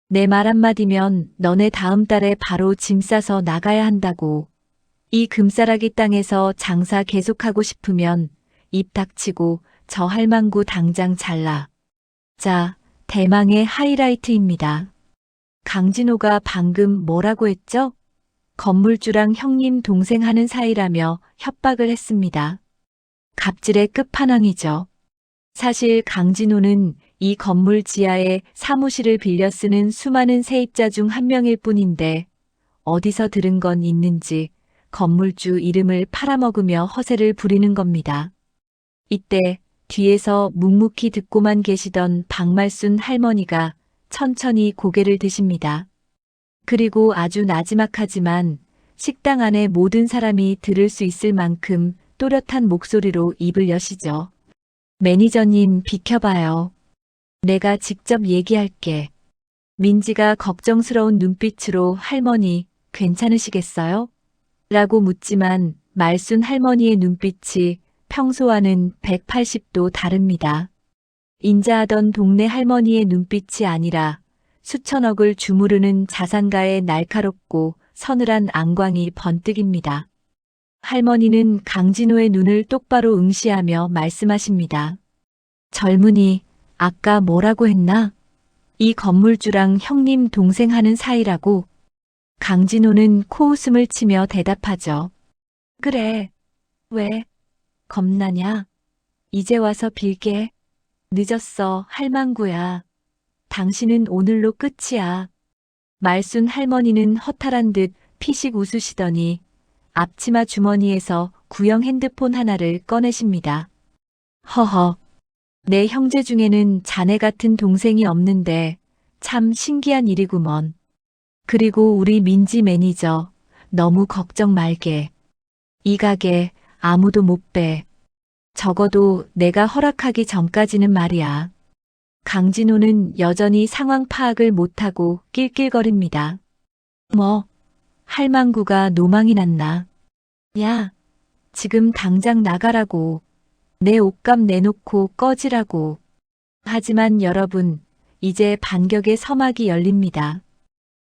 내 말 한마디면 너네 다음 달에 바로 짐 싸서 나가야 한다고. 이 금싸라기 땅에서 장사 계속하고 싶으면 입 닥치고 저 할망구 당장 잘라. 자, 대망의 하이라이트입니다. 강진호가 방금 뭐라고 했죠? 건물주랑 형님 동생 하는 사이라며 협박을 했습니다. 갑질의 끝판왕이죠. 사실 강진호는 이 건물 지하에 사무실을 빌려 쓰는 수많은 세입자 중 한 명일 뿐인데 어디서 들은 건 있는지 건물주 이름을 팔아먹으며 허세를 부리는 겁니다. 이때 뒤에서 묵묵히 듣고만 계시던 박말순 할머니가 천천히 고개를 드십니다. 그리고 아주 나지막하지만 식당 안에 모든 사람이 들을 수 있을 만큼 또렷한 목소리로 입을 여시죠. 매니저님, 비켜봐요. 내가 직접 얘기할게. 민지가 걱정스러운 눈빛으로 할머니, 괜찮으시겠어요? 라고 묻지만 말순 할머니의 눈빛이 평소와는 180도 다릅니다. 인자하던 동네 할머니의 눈빛이 아니라 수천억을 주무르는 자산가의 날카롭고 서늘한 안광이 번뜩입니다. 할머니는 강진호의 눈을 똑바로 응시하며 말씀하십니다. 젊은이, 아까 뭐라고 했나? 이 건물주랑 형님 동생 하는 사이라고. 강진호는 코웃음을 치며 대답하죠. 그래. 왜? 겁나냐? 이제 와서 빌게. 늦었어, 할망구야. 당신은 오늘로 끝이야. 말순 할머니는 허탈한 듯 피식 웃으시더니 앞치마 주머니에서 구형 핸드폰 하나를 꺼내십니다. 허허. 내 형제 중에는 자네 같은 동생이 없는데 참 신기한 일이구먼. 그리고 우리 민지 매니저 너무 걱정 말게. 이 가게 아무도 못 빼. 적어도 내가 허락하기 전까지는 말이야. 강진호는 여전히 상황 파악을 못하고 낄낄거립니다. 뭐, 할망구가 노망이 났나? 야, 지금 당장 나가라고. 내 옷값 내놓고 꺼지라고. 하지만 여러분, 이제 반격의 서막이 열립니다.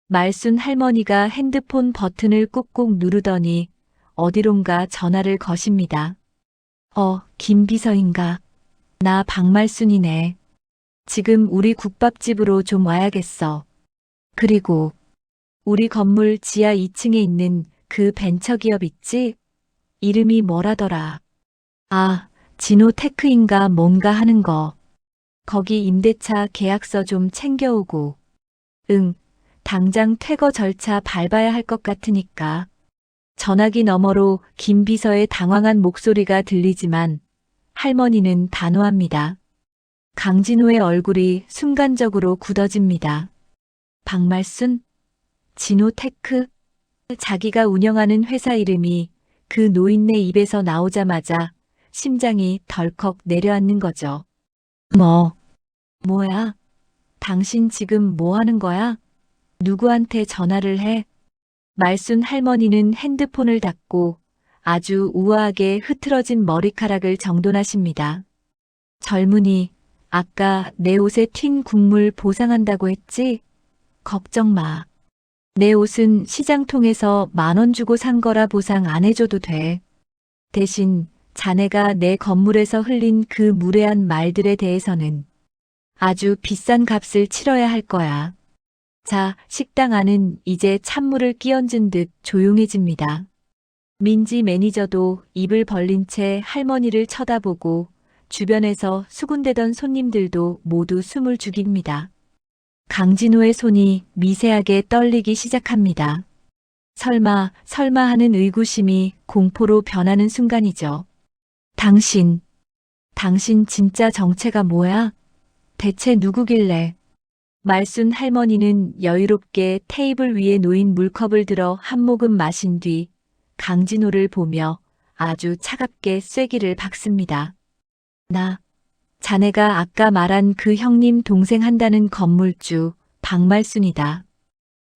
말순 할머니가 핸드폰 버튼을 꾹꾹 누르더니 어디론가 전화를 거십니다. 김 비서인가? 나 박말순이네. 지금 우리 국밥집으로 좀 와야겠어. 그리고 우리 건물 지하 2층에 있는 그 벤처기업 있지? 이름이 뭐라더라? 아, 진호테크인가 뭔가 하는 거. 거기 임대차 계약서 좀 챙겨오고. 응, 당장 퇴거 절차 밟아야 할 것 같으니까. 전화기 너머로 김 비서의 당황한 목소리가 들리지만 할머니는 단호합니다. 강진호의 얼굴이 순간적으로 굳어집니다. 박말순? 진호테크? 자기가 운영하는 회사 이름이 그 노인네 입에서 나오자마자 심장이 덜컥 내려앉는 거죠. 뭐야? 당신 지금 뭐 하는 거야? 누구한테 전화를 해? 말순 할머니는 핸드폰을 닫고 아주 우아하게 흐트러진 머리카락을 정돈하십니다. 젊은이, 아까 내 옷에 튄 국물 보상한다고 했지? 걱정 마. 내 옷은 시장통에서 10,000원 주고 산 거라 보상 안 해줘도 돼. 대신 자네가 내 건물에서 흘린 그 무례한 말들에 대해서는 아주 비싼 값을 치러야 할 거야. 자, 식당 안은 이제 찬물을 끼얹은 듯 조용해집니다. 민지 매니저도 입을 벌린 채 할머니를 쳐다보고 주변에서 수군대던 손님들도 모두 숨을 죽입니다. 강진호의 손이 미세하게 떨리기 시작합니다. 설마 하는 의구심이 공포로 변하는 순간이죠. 당신 진짜 정체가 뭐야? 대체 누구길래? 말순 할머니는 여유롭게 테이블 위에 놓인 물컵을 들어 한 모금 마신 뒤 강진호를 보며 아주 차갑게 쐐기를 박습니다. 자네가 아까 말한 그 형님 동생 한다는 건물주 박말순이다.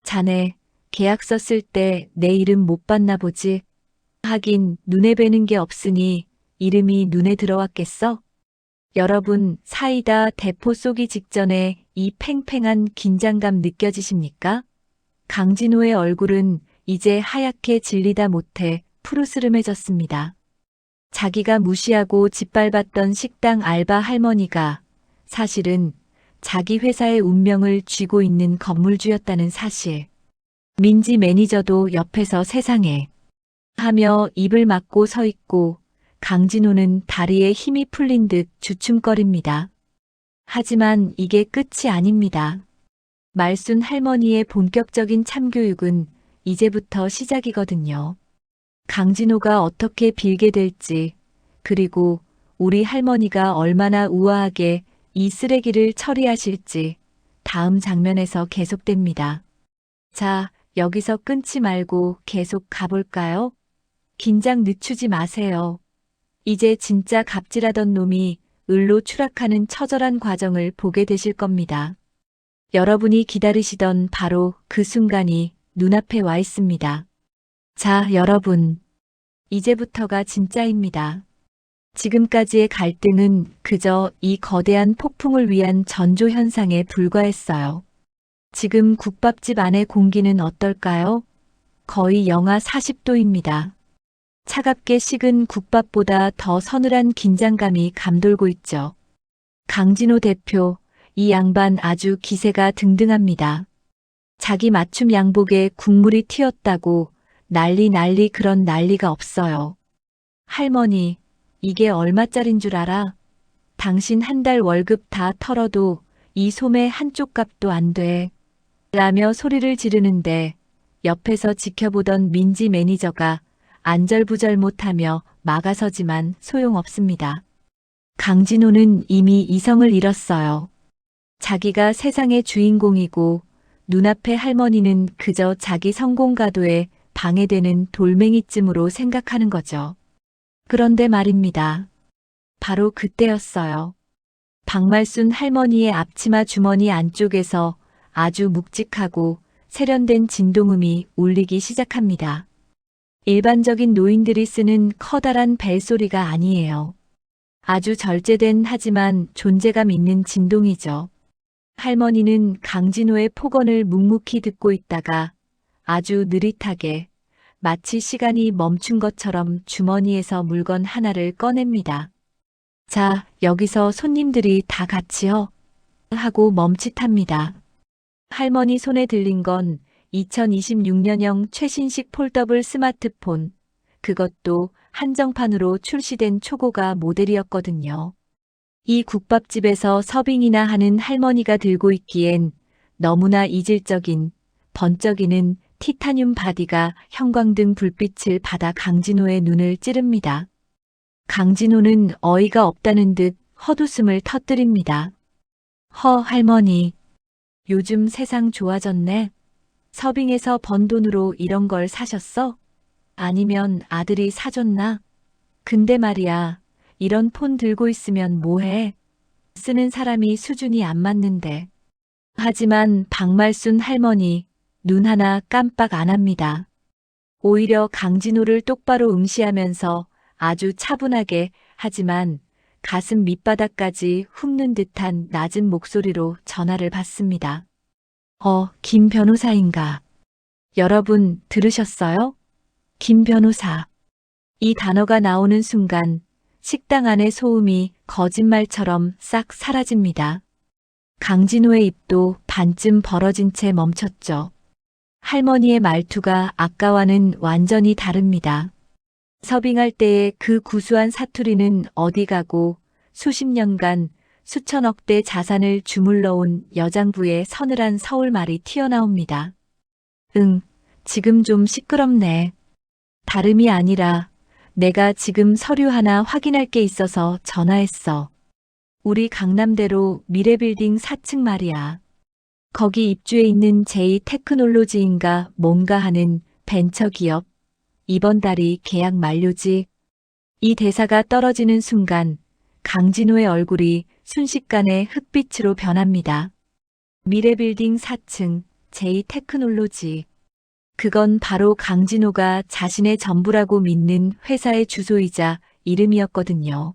자네 계약서 쓸 때 내 이름 못 봤나 보지? 하긴 눈에 뵈는 게 없으니 이름이 눈에 들어왔겠어? 여러분, 사이다 대포 쏘기 직전에 이 팽팽한 긴장감 느껴지십니까? 강진호의 얼굴은 이제 하얗게 질리다 못해 푸르스름해졌습니다. 자기가 무시하고 짓밟았던 식당 알바 할머니가 사실은 자기 회사의 운명을 쥐고 있는 건물주였다는 사실. 민지 매니저도 옆에서 세상에 하며 입을 막고 서 있고 강진호는 다리에 힘이 풀린 듯 주춤거립니다. 하지만 이게 끝이 아닙니다. 말순 할머니의 본격적인 참교육은 이제부터 시작이거든요. 강진호가 어떻게 빌게 될지, 그리고 우리 할머니가 얼마나 우아하게 이 쓰레기를 처리하실지 다음 장면에서 계속됩니다. 자, 여기서 끊지 말고 계속 가볼까요? 긴장 늦추지 마세요. 이제 진짜 갑질하던 놈이 을로 추락하는 처절한 과정을 보게 되실 겁니다. 여러분이 기다리시던 바로 그 순간이 눈앞에 와 있습니다. 자, 여러분. 이제부터가 진짜입니다. 지금까지의 갈등은 그저 이 거대한 폭풍을 위한 전조 현상에 불과했어요. 지금 국밥집 안의 공기는 어떨까요? 거의 영하 40도입니다. 차갑게 식은 국밥보다 더 서늘한 긴장감이 감돌고 있죠. 강진호 대표, 이 양반 아주 기세가 등등합니다. 자기 맞춤 양복에 국물이 튀었다고 난리 그런 난리가 없어요. 할머니, 이게 얼마짜린 줄 알아? 당신 한 달 월급 다 털어도 이 소매 한쪽 값도 안 돼. 라며 소리를 지르는데 옆에서 지켜보던 민지 매니저가 안절부절 못하며 막아서지만 소용없습니다. 강진호는 이미 이성을 잃었어요. 자기가 세상의 주인공이고 눈앞의 할머니는 그저 자기 성공가도에 방해되는 돌멩이쯤으로 생각하는 거죠. 그런데 말입니다. 바로 그때였어요. 박말순 할머니의 앞치마 주머니 안쪽에서 아주 묵직하고 세련된 진동음이 울리기 시작합니다. 일반적인 노인들이 쓰는 커다란 벨소리가 아니에요. 아주 절제된 하지만 존재감 있는 진동이죠. 할머니는 강진호의 폭언을 묵묵히 듣고 있다가 아주 느릿하게 마치 시간이 멈춘 것처럼 주머니에서 물건 하나를 꺼냅니다. 자, 여기서 손님들이 다 같이요? 하고 멈칫합니다. 할머니 손에 들린 건 2026년형 최신식 폴더블 스마트폰, 그것도 한정판으로 출시된 초고가 모델이었거든요. 이 국밥집에서 서빙이나 하는 할머니가 들고 있기엔 너무나 이질적인, 번쩍이는 티타늄 바디가 형광등 불빛을 받아 강진호의 눈을 찌릅니다. 강진호는 어이가 없다는 듯 헛웃음을 터뜨립니다. 할머니. 요즘 세상 좋아졌네. 서빙에서 번 돈으로 이런 걸 사셨어? 아니면 아들이 사줬나? 근데 말이야, 이런 폰 들고 있으면 뭐해? 쓰는 사람이 수준이 안 맞는데. 하지만 박말순 할머니, 눈 하나 깜빡 안 합니다. 오히려 강진호를 똑바로 응시하면서 아주 차분하게 하지만 가슴 밑바닥까지 훑는 듯한 낮은 목소리로 전화를 받습니다. 김 변호사인가? 여러분 들으셨어요? 김 변호사. 이 단어가 나오는 순간 식당 안의 소음이 거짓말처럼 싹 사라집니다. 강진호의 입도 반쯤 벌어진 채 멈췄죠. 할머니의 말투가 아까와는 완전히 다릅니다. 서빙할 때의 그 구수한 사투리는 어디 가고 수십 년간 수천억 대 자산을 주물러온 여장부의 서늘한 서울말이 튀어나옵니다. 지금 좀 시끄럽네. 다름이 아니라 내가 지금 서류 하나 확인할 게 있어서 전화했어. 우리 강남대로 미래빌딩 4층 말이야. 거기 입주해 있는 J테크놀로지인가 뭔가 하는 벤처기업. 이번 달이 계약 만료지. 이 대사가 떨어지는 순간 강진호의 얼굴이 순식간에 흑빛으로 변합니다. 미래빌딩 4층 J테크놀로지. 그건 바로 강진호가 자신의 전부라고 믿는 회사의 주소이자 이름이었거든요.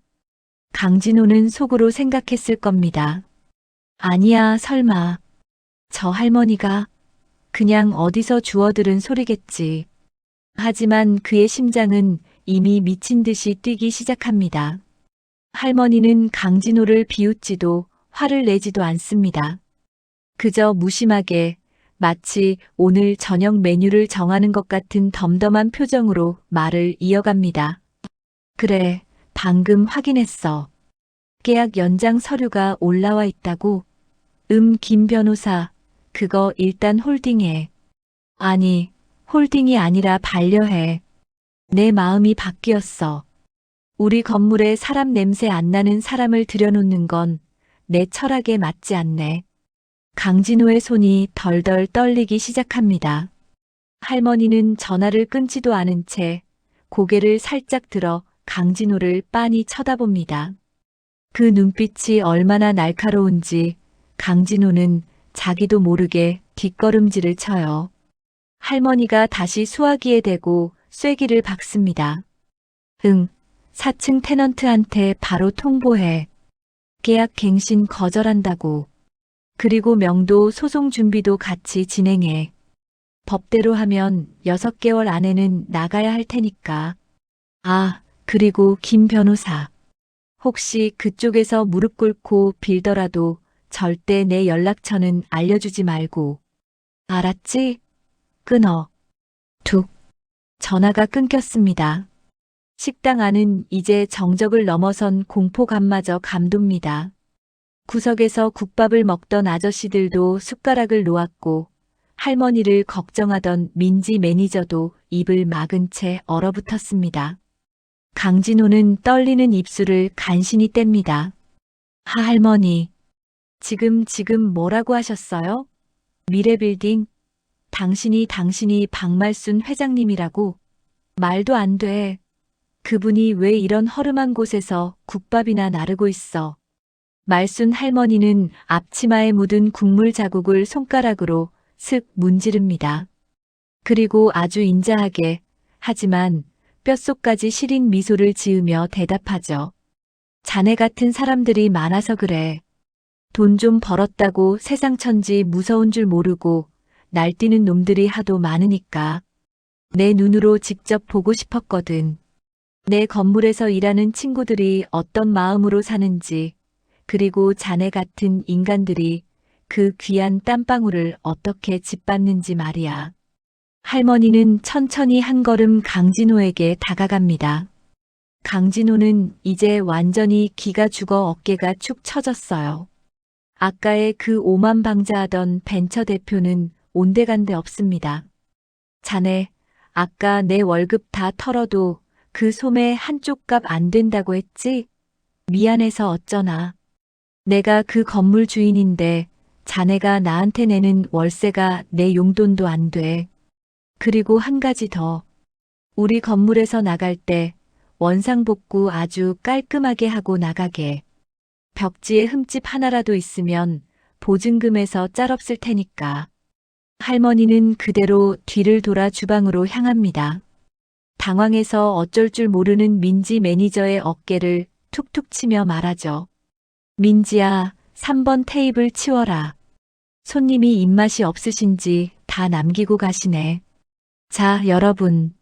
강진호는 속으로 생각했을 겁니다. 아니야, 설마. 저 할머니가 그냥 어디서 주워들은 소리겠지. 하지만 그의 심장은 이미 미친 듯이 뛰기 시작합니다. 할머니는 강진호를 비웃지도 화를 내지도 않습니다. 그저 무심하게 마치 오늘 저녁 메뉴를 정하는 것 같은 덤덤한 표정으로 말을 이어갑니다. 그래, 방금 확인했어. 계약 연장 서류가 올라와 있다고? 김 변호사, 그거 일단 홀딩해. 아니, 홀딩이 아니라 반려해. 내 마음이 바뀌었어. 우리 건물에 사람 냄새 안 나는 사람을 들여놓는 건 내 철학에 맞지 않네. 강진호의 손이 덜덜 떨리기 시작합니다. 할머니는 전화를 끊지도 않은 채 고개를 살짝 들어 강진호를 빤히 쳐다봅니다. 그 눈빛이 얼마나 날카로운지 강진호는 자기도 모르게 뒷걸음질을 쳐요. 할머니가 다시 수화기에 대고 쐐기를 박습니다. 응, 4층 테넌트한테 바로 통보해. 계약 갱신 거절한다고. 그리고 명도 소송 준비도 같이 진행해. 법대로 하면 6개월 안에는 나가야 할 테니까. 아, 그리고 김 변호사. 혹시 그쪽에서 무릎 꿇고 빌더라도 절대 내 연락처는 알려주지 말고. 알았지? 끊어. 툭. 전화가 끊겼습니다. 식당 안은 이제 정적을 넘어선 공포감마저 감돕니다. 구석에서 국밥을 먹던 아저씨들도 숟가락을 놓았고 할머니를 걱정하던 민지 매니저도 입을 막은 채 얼어붙었습니다. 강진호는 떨리는 입술을 간신히 뗍니다. 할머니, 지금 뭐라고 하셨어요? 미래빌딩? 당신이 박말순 회장님이라고? 말도 안 돼. 그분이 왜 이런 허름한 곳에서 국밥이나 나르고 있어? 말순 할머니는 앞치마에 묻은 국물 자국을 손가락으로 슥 문지릅니다. 그리고 아주 인자하게, 하지만 뼛속까지 시린 미소를 지으며 대답하죠. 자네 같은 사람들이 많아서 그래. 돈 좀 벌었다고 세상 천지 무서운 줄 모르고 날뛰는 놈들이 하도 많으니까. 내 눈으로 직접 보고 싶었거든. 내 건물에서 일하는 친구들이 어떤 마음으로 사는지, 그리고 자네 같은 인간들이 그 귀한 땀방울을 어떻게 짓밟는지 말이야. 할머니는 천천히 한 걸음 강진호에게 다가갑니다. 강진호는 이제 완전히 기가 죽어 어깨가 축 처졌어요. 아까의 그 오만방자하던 벤처 대표는 온데간데 없습니다. 자네, 아까 내 월급 다 털어도 그 소매 한쪽 값 안 된다고 했지? 미안해서 어쩌나. 내가 그 건물 주인인데 자네가 나한테 내는 월세가 내 용돈도 안 돼. 그리고 한 가지 더. 우리 건물에서 나갈 때 원상복구 아주 깔끔하게 하고 나가게. 벽지에 흠집 하나라도 있으면 보증금에서 짤 없을 테니까. 할머니는 그대로 뒤를 돌아 주방으로 향합니다. 당황해서 어쩔 줄 모르는 민지 매니저의 어깨를 툭툭 치며 말하죠. 민지야, 3번 테이블 치워라. 손님이 입맛이 없으신지 다 남기고 가시네. 자, 여러분.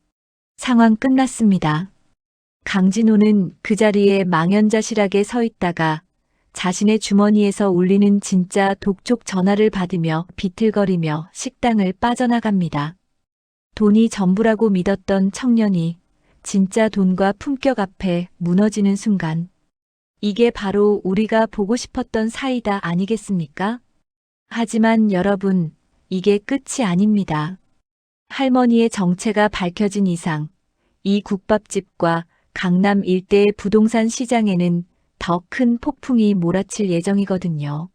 상황 끝났습니다. 강진호는 그 자리에 망연자실하게 서 있다가 자신의 주머니에서 울리는 진짜 독촉 전화를 받으며 비틀거리며 식당을 빠져나갑니다. 돈이 전부라고 믿었던 청년이 진짜 돈과 품격 앞에 무너지는 순간, 이게 바로 우리가 보고 싶었던 사이다 아니겠습니까? 하지만 여러분, 이게 끝이 아닙니다. 할머니의 정체가 밝혀진 이상, 이 국밥집과 강남 일대의 부동산 시장에는 더 큰 폭풍이 몰아칠 예정이거든요.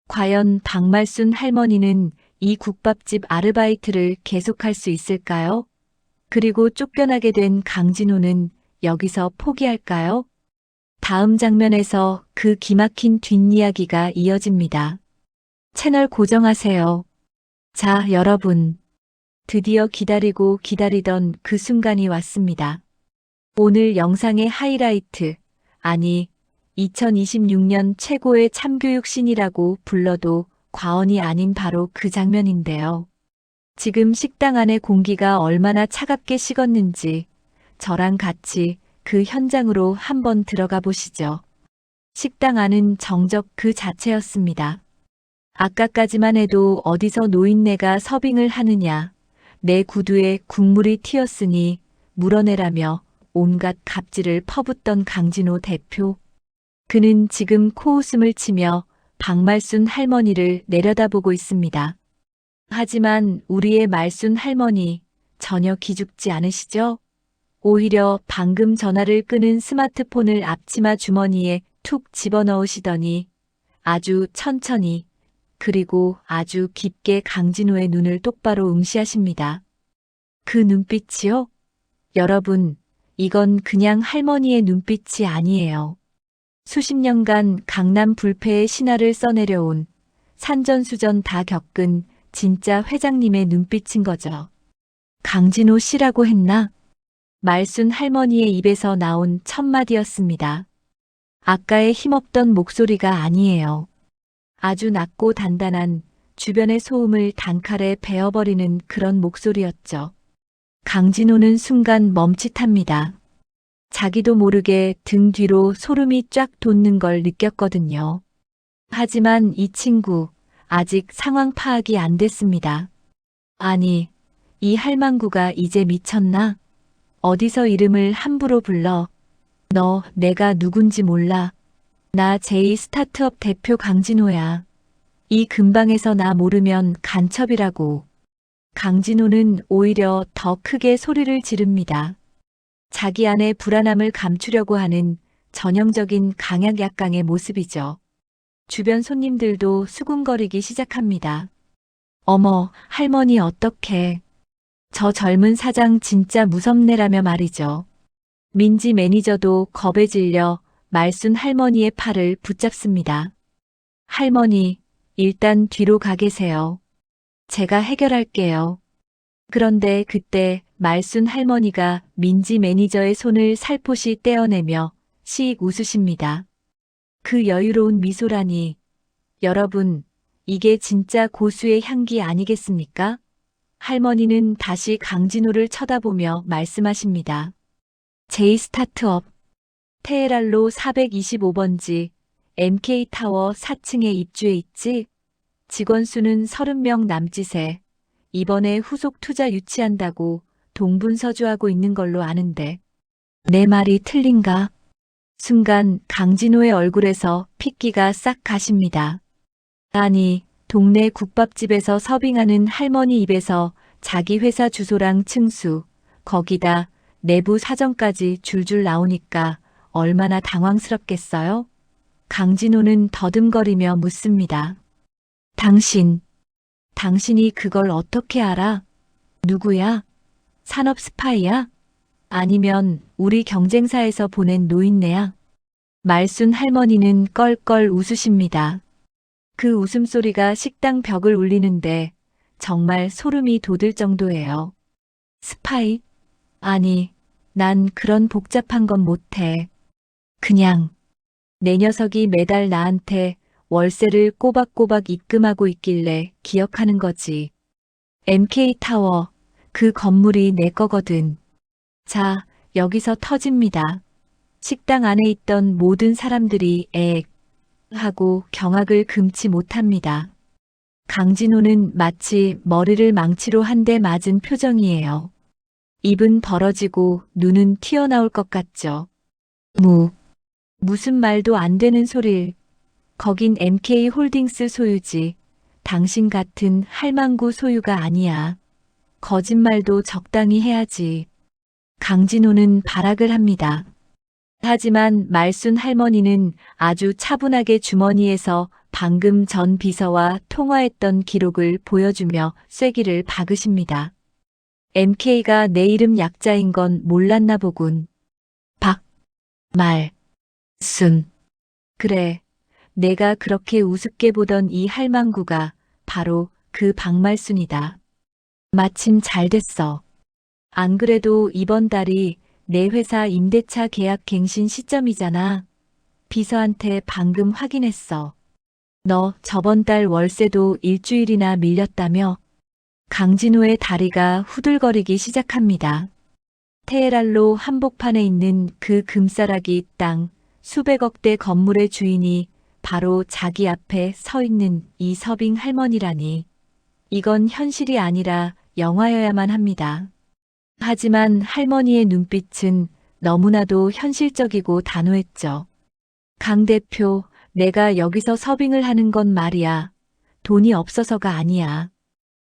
과연 박말순 할머니는 이 국밥집 아르바이트를 계속할 수 있을까요? 그리고 쫓겨나게 된 강진호는 여기서 포기할까요? 다음 장면에서 그 기막힌 뒷이야기가 이어집니다. 채널 고정하세요. 자, 여러분. 드디어 기다리고 기다리던 그 순간이 왔습니다. 오늘 영상의 하이라이트, 아니, 2026년 최고의 참교육 씬이라고 불러도 과언이 아닌 바로 그 장면인데요. 지금 식당 안의 공기가 얼마나 차갑게 식었는지 저랑 같이 그 현장으로 한번 들어가 보시죠. 식당 안은 정적 그 자체였습니다. 아까까지만 해도 어디서 노인네가 서빙을 하느냐, 내 구두에 국물이 튀었으니 물어내라며 온갖 갑질을 퍼붓던 강진호 대표. 그는 지금 코웃음을 치며 박말순 할머니를 내려다보고 있습니다. 하지만 우리의 말순 할머니 전혀 기죽지 않으시죠? 오히려 방금 전화를 끄는 스마트폰을 앞치마 주머니에 툭 집어넣으시더니 아주 천천히, 그리고 아주 깊게 강진호의 눈을 똑바로 응시하십니다. 그 눈빛이요? 여러분, 이건 그냥 할머니의 눈빛이 아니에요. 수십 년간 강남 불패의 신화를 써내려온 산전수전 다 겪은 진짜 회장님의 눈빛인 거죠. 강진호 씨라고 했나? 말순 할머니의 입에서 나온 첫 마디였습니다. 아까의 힘없던 목소리가 아니에요. 아주 낮고 단단한 주변의 소음을 단칼에 베어버리는 그런 목소리였죠. 강진호는 순간 멈칫합니다. 자기도 모르게 등 뒤로 소름이 쫙 돋는 걸 느꼈거든요. 하지만 이 친구 아직 상황 파악이 안 됐습니다. 아니, 이 할망구가 이제 미쳤나? 어디서 이름을 함부로 불러? 너 내가 누군지 몰라. 나 제2 스타트업 대표 강진호야. 이 근방에서 나 모르면 간첩이라고. 강진호는 오히려 더 크게 소리를 지릅니다. 자기 안의 불안함을 감추려고 하는 전형적인 강약약강의 모습이죠. 주변 손님들도 수군거리기 시작합니다. 어머, 할머니 어떡해. 저 젊은 사장 진짜 무섭네라며 말이죠. 민지 매니저도 겁에 질려 말순 할머니의 팔을 붙잡습니다. 할머니, 일단 뒤로 가 계세요. 제가 해결할게요. 그런데 그때 말순 할머니가 민지 매니저의 손을 살포시 떼어내며 씩 웃으십니다. 그 여유로운 미소라니. 여러분, 이게 진짜 고수의 향기 아니겠습니까? 할머니는 다시 강진호를 쳐다보며 말씀하십니다. 제2 스타트업, 테헤랄로 425번지 MK타워 4층에 입주해 있지? 직원 수는 30명 남짓에 이번에 후속 투자 유치한다고 동분서주하고 있는 걸로 아는데 내 말이 틀린가? 순간 강진호의 얼굴에서 핏기가 싹 가십니다. 아니, 동네 국밥집에서 서빙하는 할머니 입에서 자기 회사 주소랑 층수, 거기다 내부 사정까지 줄줄 나오니까 얼마나 당황스럽겠어요? 강진호는 더듬거리며 묻습니다. 당신이 그걸 어떻게 알아? 누구야? 산업 스파이야? 아니면 우리 경쟁사에서 보낸 노인네야? 말순 할머니는 껄껄 웃으십니다. 그 웃음소리가 식당 벽을 울리는데 정말 소름이 돋을 정도예요. 스파이? 아니, 난 그런 복잡한 건 못해. 그냥 내 녀석이 매달 나한테 월세를 꼬박꼬박 입금하고 있길래 기억하는 거지. MK타워, 그 건물이 내 거거든. 자, 여기서 터집니다. 식당 안에 있던 모든 사람들이 엑 하고 경악을 금치 못합니다. 강진호는 마치 머리를 망치로 한 대 맞은 표정이에요. 입은 벌어지고 눈은 튀어나올 것 같죠. 무슨 말도 안 되는 소릴. 거긴 MK홀딩스 소유지. 당신 같은 할망구 소유가 아니야. 거짓말도 적당히 해야지. 강진호는 발악을 합니다. 하지만 말순 할머니는 아주 차분하게 주머니에서 방금 전 비서와 통화했던 기록을 보여주며 쐐기를 박으십니다. MK가 내 이름 약자인 건 몰랐나 보군. 순. 그래, 내가 그렇게 우습게 보던 이 할망구가 바로 그 박말순이다. 마침 잘 됐어. 안 그래도 이번 달이 내 회사 임대차 계약 갱신 시점이잖아. 비서한테 방금 확인했어. 너 저번 달 월세도 일주일이나 밀렸다며? 강진호의 다리가 후들거리기 시작합니다. 테헤랄로 한복판에 있는 그 금싸라기 땅 수백억대 건물의 주인이 바로 자기 앞에 서 있는 이 서빙 할머니라니. 이건 현실이 아니라 영화여야만 합니다. 하지만 할머니의 눈빛은 너무나도 현실적이고 단호했죠. 강 대표, 내가 여기서 서빙을 하는 건 말이야. 돈이 없어서가 아니야.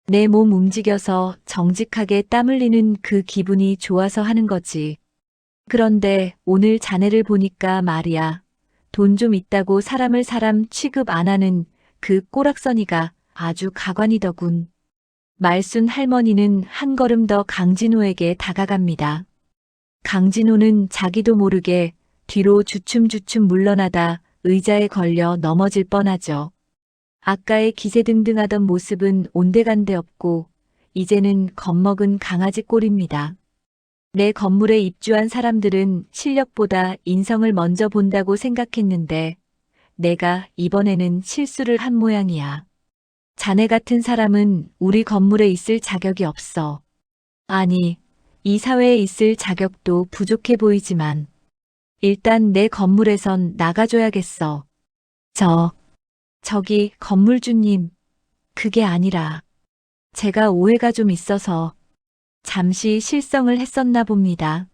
내 몸 움직여서 정직하게 땀 흘리는 그 기분이 좋아서 하는 거지. 그런데 오늘 자네를 보니까 말이야. 돈 좀 있다고 사람을 사람 취급 안 하는 그 꼬락서니가 아주 가관이더군. 말순 할머니는 한 걸음 더 강진호에게 다가갑니다. 강진호는 자기도 모르게 뒤로 주춤주춤 물러나다 의자에 걸려 넘어질 뻔하죠. 아까의 기세등등하던 모습은 온데간데 없고 이제는 겁먹은 강아지 꼴입니다. 내 건물에 입주한 사람들은 실력보다 인성을 먼저 본다고 생각했는데 내가 이번에는 실수를 한 모양이야. 자네 같은 사람은 우리 건물에 있을 자격이 없어. 아니, 이 사회에 있을 자격도 부족해 보이지만 일단 내 건물에선 나가줘야겠어. 저기 건물주님, 그게 아니라 제가 오해가 좀 있어서 잠시 실성을 했었나 봅니다.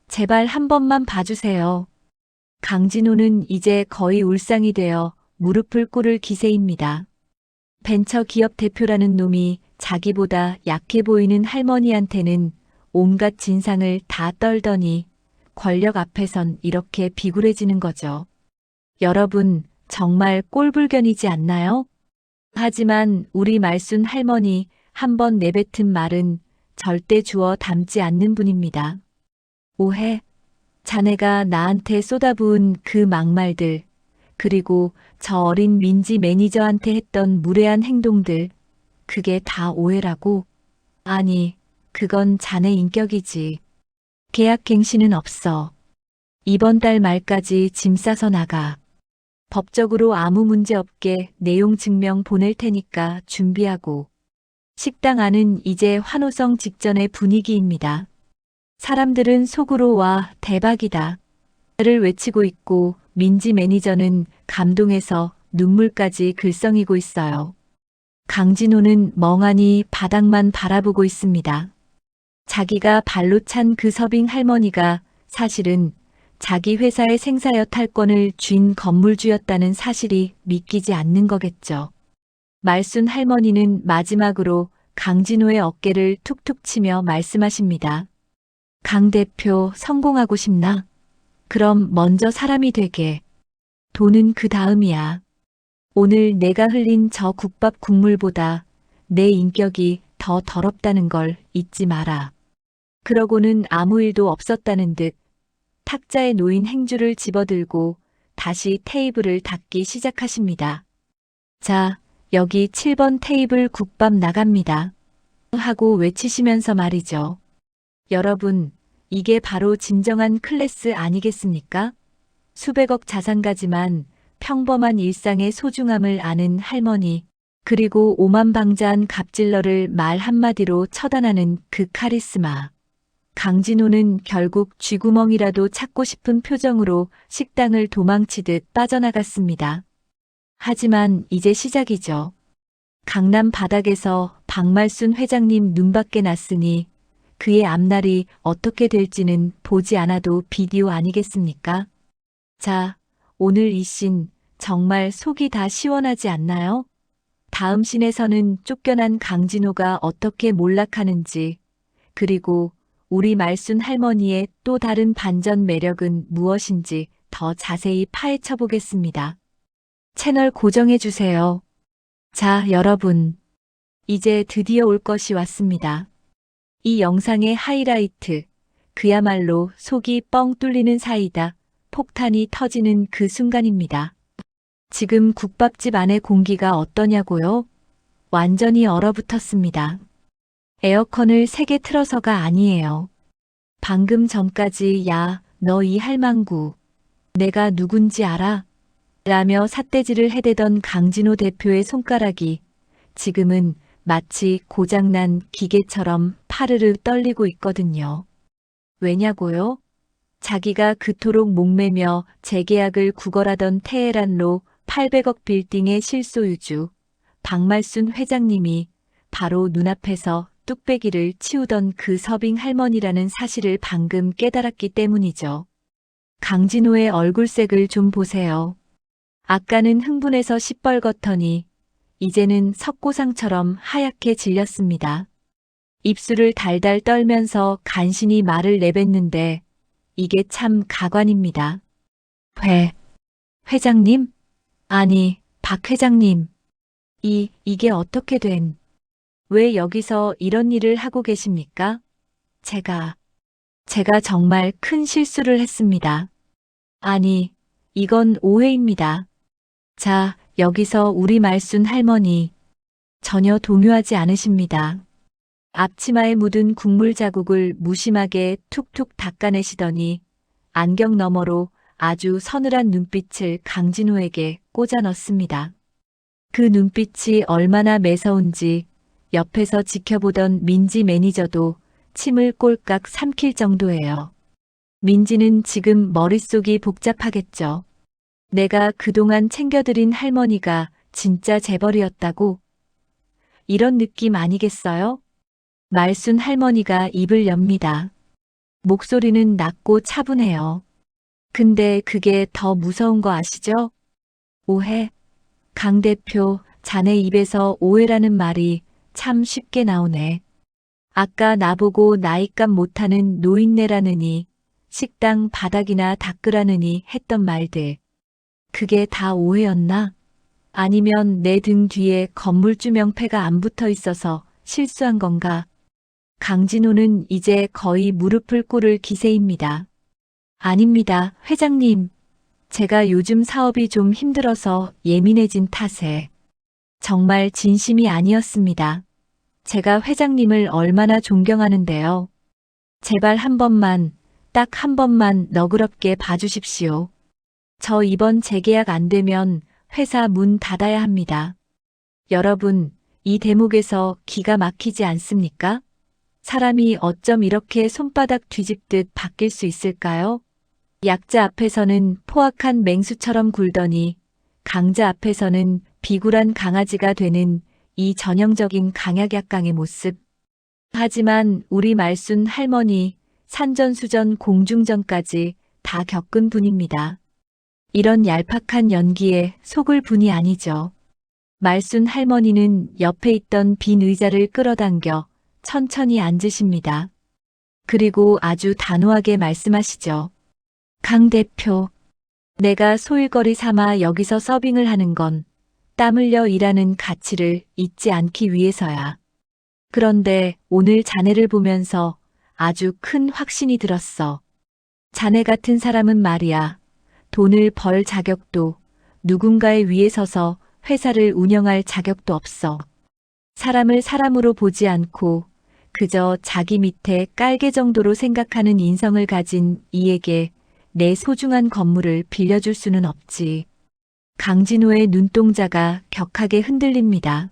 제발 한 번만 봐주세요. 강진호는 이제 거의 울상이 되어 무릎을 꿇을 기세입니다. 벤처기업 대표라는 놈이 자기보다 약해 보이는 할머니한테는 온갖 진상을 다 떨더니 권력 앞에선 이렇게 비굴해지는 거죠. 여러분, 정말 꼴불견이지 않나요? 하지만 우리 말순 할머니 한 번 내뱉은 말은 절대 주워 담지 않는 분입니다. 오해, 자네가 나한테 쏟아부은 그 막말들, 그리고 저 어린 민지 매니저한테 했던 무례한 행동들, 그게 다 오해라고? 아니, 그건 자네 인격이지. 계약갱신은 없어. 이번 달 말까지 짐 싸서 나가. 법적으로 아무 문제 없게 내용 증명 보낼 테니까 준비하고. 식당 안은 이제 환호성 직전의 분위기입니다. 사람들은 속으로 와 대박이다 를 외치고 있고 민지 매니저는 감동해서 눈물까지 글썽이고 있어요. 강진호는 멍하니 바닥만 바라보고 있습니다. 자기가 발로 찬 그 서빙 할머니가 사실은 자기 회사의 생사여 탈권을 쥔 건물주였다는 사실이 믿기지 않는 거겠죠. 말순 할머니는 마지막으로 강진호의 어깨를 툭툭 치며 말씀하십니다. 강 대표 성공하고 싶나? 그럼 먼저 사람이 되게. 돈은 그 다음이야. 오늘 내가 흘린 저 국밥 국물보다 내 인격이 더 더럽다는 걸 잊지 마라. 그러고는 아무 일도 없었다는 듯 탁자에 놓인 행주를 집어들고 다시 테이블을 닦기 시작하십니다. 자, 여기 7번 테이블 국밥 나갑니다. 하고 외치시면서 말이죠. 여러분, 이게 바로 진정한 클래스 아니겠습니까? 수백억 자산가지만 평범한 일상의 소중함을 아는 할머니, 그리고 오만방자한 갑질러를 말 한마디로 처단하는 그 카리스마. 강진호는 결국 쥐구멍이라도 찾고 싶은 표정으로 식당을 도망치듯 빠져나갔습니다. 하지만 이제 시작이죠. 강남 바닥에서 박말순 회장님 눈밖에 났으니 그의 앞날이 어떻게 될지는 보지 않아도 비디오 아니겠습니까? 자, 오늘 이 씬 정말 속이 다 시원하지 않나요? 다음 씬에서는 쫓겨난 강진호가 어떻게 몰락하는지, 그리고 우리 말순 할머니의 또 다른 반전 매력은 무엇인지 더 자세히 파헤쳐 보겠습니다. 채널 고정해 주세요. 자, 여러분. 이제 드디어 올 것이 왔습니다. 이 영상의 하이라이트. 그야말로 속이 뻥 뚫리는 사이다. 폭탄이 터지는 그 순간입니다. 지금 국밥집 안의 공기가 어떠냐고요? 완전히 얼어붙었습니다. 에어컨을 3개 틀어서가 아니에요. 방금 전까지 야, 너 이 할망구. 내가 누군지 알아? 라며 삿대질을 해대던 강진호 대표의 손가락이 지금은 마치 고장난 기계처럼 파르르 떨리고 있거든요. 왜냐고요? 자기가 그토록 목매며 재계약을 구걸하던 테헤란로 800억 빌딩의 실소유주 박말순 회장님이 바로 눈앞에서 뚝배기를 치우던 그 서빙 할머니라는 사실을 방금 깨달았기 때문이죠. 강진호의 얼굴색을 좀 보세요. 아까는 흥분해서 시뻘겋더니 이제는 석고상처럼 하얗게 질렸습니다. 입술을 달달 떨면서 간신히 말을 내뱉는데 이게 참 가관입니다. 회장님? 아니, 박 회장님. 이게 어떻게 된? 왜 여기서 이런 일을 하고 계십니까? 제가 정말 큰 실수를 했습니다. 아니, 이건 오해입니다. 자, 여기서 우리 말순 할머니 전혀 동요하지 않으십니다. 앞치마에 묻은 국물 자국을 무심하게 툭툭 닦아내시더니 안경 너머로 아주 서늘한 눈빛을 강진호에게 꽂아 넣습니다. 그 눈빛이 얼마나 매서운지 옆에서 지켜보던 민지 매니저도 침을 꼴깍 삼킬 정도예요. 민지는 지금 머릿속이 복잡하겠죠. 내가 그동안 챙겨드린 할머니가 진짜 재벌이었다고? 이런 느낌 아니겠어요? 말순 할머니가 입을 엽니다. 목소리는 낮고 차분해요. 근데 그게 더 무서운 거 아시죠? 오해. 강 대표, 자네 입에서 오해라는 말이 참 쉽게 나오네. 아까 나보고 나이값 못하는 노인네라느니, 식당 바닥이나 닦으라느니 했던 말들. 그게 다 오해였나? 아니면 내 등 뒤에 건물주 명패가 안 붙어 있어서 실수한 건가? 강진호는 이제 거의 무릎을 꿇을 기세입니다. 아닙니다, 회장님. 제가 요즘 사업이 좀 힘들어서 예민해진 탓에 정말 진심이 아니었습니다. 제가 회장님을 얼마나 존경하는데요. 제발 한 번만, 딱 한 번만 너그럽게 봐주십시오. 저 이번 재계약 안 되면 회사 문 닫아야 합니다. 여러분, 이 대목에서 기가 막히지 않습니까? 사람이 어쩜 이렇게 손바닥 뒤집듯 바뀔 수 있을까요? 약자 앞에서는 포악한 맹수처럼 굴더니 강자 앞에서는 비굴한 강아지가 되는 이 전형적인 강약약강의 모습. 하지만 우리 말순 할머니 산전수전 공중전까지 다 겪은 분입니다. 이런 얄팍한 연기에 속을 분이 아니죠. 말순 할머니는 옆에 있던 빈 의자를 끌어당겨 천천히 앉으십니다. 그리고 아주 단호하게 말씀하시죠. 강 대표, 내가 소일거리 삼아 여기서 서빙을 하는 건 땀 흘려 일하는 가치를 잊지 않기 위해서야. 그런데 오늘 자네를 보면서 아주 큰 확신이 들었어. 자네 같은 사람은 말이야. 돈을 벌 자격도 누군가의 위에 서서 회사를 운영할 자격도 없어. 사람을 사람으로 보지 않고 그저 자기 밑에 깔개 정도로 생각하는 인성을 가진 이에게 내 소중한 건물을 빌려줄 수는 없지. 강진호의 눈동자가 격하게 흔들립니다.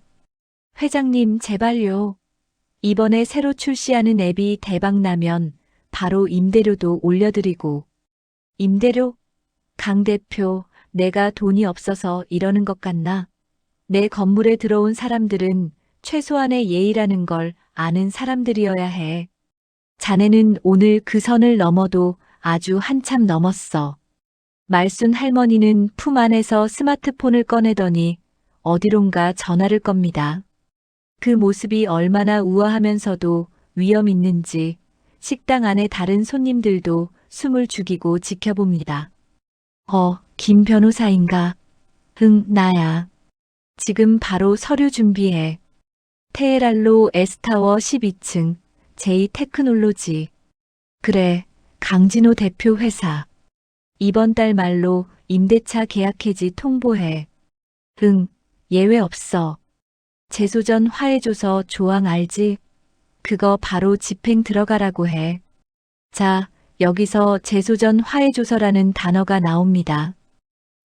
회장님 제발요. 이번에 새로 출시하는 앱이 대박나면 바로 임대료도 올려드리고. 임대료? 강 대표, 내가 돈이 없어서 이러는 것 같나? 내 건물에 들어온 사람들은 최소한의 예의라는 걸 아는 사람들이어야 해. 자네는 오늘 그 선을 넘어도 아주 한참 넘었어. 말순 할머니는 품 안에서 스마트폰을 꺼내더니 어디론가 전화를 겁니다. 그 모습이 얼마나 우아하면서도 위험 있는지 식당 안의 다른 손님들도 숨을 죽이고 지켜봅니다. 김 변호사인가? 응, 나야. 지금 바로 서류 준비해. 테헤랄로 S타워 12층 J테크놀로지. 그래, 강진호 대표 회사. 이번 달 말로 임대차 계약 해지 통보해. 응, 예외 없어. 재소전 화해조서 조항 알지? 그거 바로 집행 들어가라고 해. 자, 여기서 재소전 화해조서라는 단어가 나옵니다.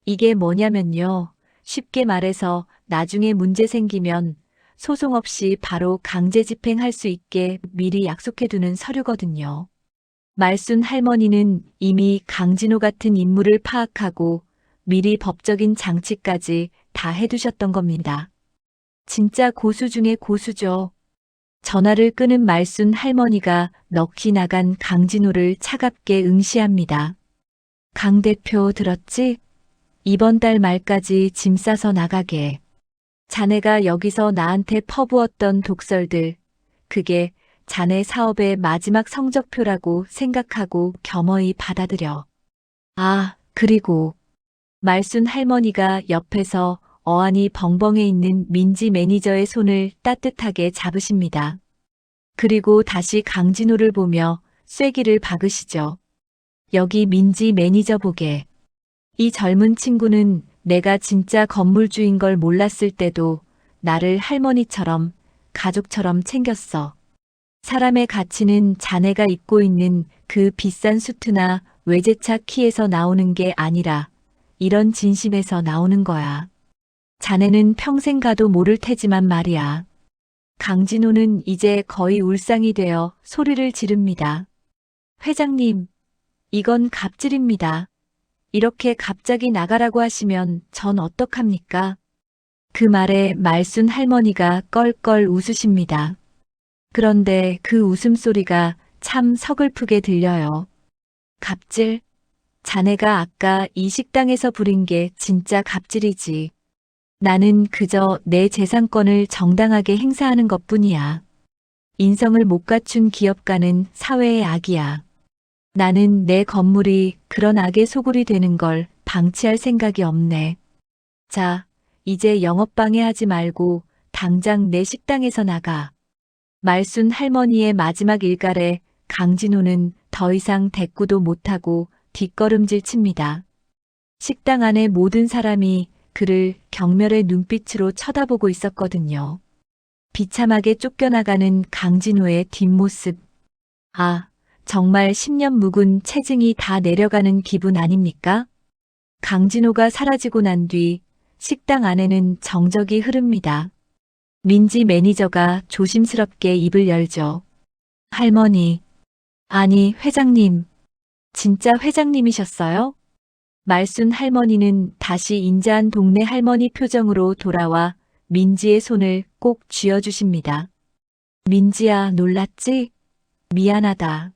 이게 뭐냐면요. 쉽게 말해서 나중에 문제 생기면 소송 없이 바로 강제 집행할 수 있게 미리 약속해두는 서류거든요. 말순 할머니는 이미 강진호 같은 인물을 파악하고 미리 법적인 장치까지 다 해두셨던 겁니다. 진짜 고수 중에 고수죠. 전화를 끊은 말순 할머니가 넋이 나간 강진호를 차갑게 응시합니다. 강 대표 들었지? 이번 달 말까지 짐 싸서 나가게. 자네가 여기서 나한테 퍼부었던 독설들, 그게 자네 사업의 마지막 성적표라고 생각하고 겸허히 받아들여. 아, 그리고 말순 할머니가 옆에서 어안이 벙벙해 있는 민지 매니저의 손을 따뜻하게 잡으십니다. 그리고 다시 강진호를 보며 쐐기를 박으시죠. 여기 민지 매니저 보게. 이 젊은 친구는 내가 진짜 건물주인 걸 몰랐을 때도 나를 할머니처럼, 가족처럼 챙겼어. 사람의 가치는 자네가 입고 있는 그 비싼 수트나 외제차 키에서 나오는 게 아니라 이런 진심에서 나오는 거야. 자네는 평생 가도 모를 테지만 말이야. 강진호는 이제 거의 울상이 되어 소리를 지릅니다. 회장님, 이건 갑질입니다. 이렇게 갑자기 나가라고 하시면 전 어떡합니까? 그 말에 말순 할머니가 껄껄 웃으십니다. 그런데 그 웃음소리가 참 서글프게 들려요. 갑질? 자네가 아까 이 식당에서 부린 게 진짜 갑질이지. 나는 그저 내 재산권을 정당하게 행사하는 것뿐이야. 인성을 못 갖춘 기업가는 사회의 악이야. 나는 내 건물이 그런 악의 소굴이 되는 걸 방치할 생각이 없네. 자, 이제 영업방해하지 말고 당장 내 식당에서 나가. 말순 할머니의 마지막 일갈에 강진호는 더 이상 대꾸도 못하고 뒷걸음질 칩니다. 식당 안의 모든 사람이 그를 경멸의 눈빛으로 쳐다보고 있었거든요. 비참하게 쫓겨나가는 강진호의 뒷모습. 아, 정말 10년 묵은 체증이 다 내려가는 기분 아닙니까? 강진호가 사라지고 난 뒤 식당 안에는 정적이 흐릅니다. 민지 매니저가 조심스럽게 입을 열죠. 할머니. 아니, 회장님. 진짜 회장님이셨어요? 말순 할머니는 다시 인자한 동네 할머니 표정으로 돌아와 민지의 손을 꼭 쥐어주십니다. 민지야, 놀랐지? 미안하다.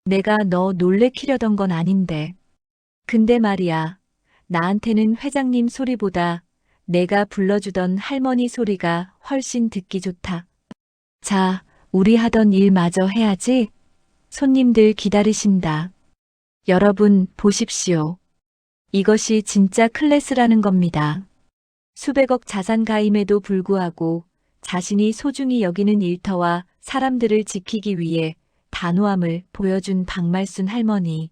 내가 너 놀래키려던 건 아닌데. 근데 말이야, 나한테는 회장님 소리보다 내가 불러주던 할머니 소리가 훨씬 듣기 좋다. 자, 우리 하던 일 마저 해야지. 손님들 기다리신다. 여러분, 보십시오. 이것이 진짜 클래스라는 겁니다. 수백억 자산 가임에도 불구하고 자신이 소중히 여기는 일터와 사람들을 지키기 위해 단호함을 보여준 박말순 할머니.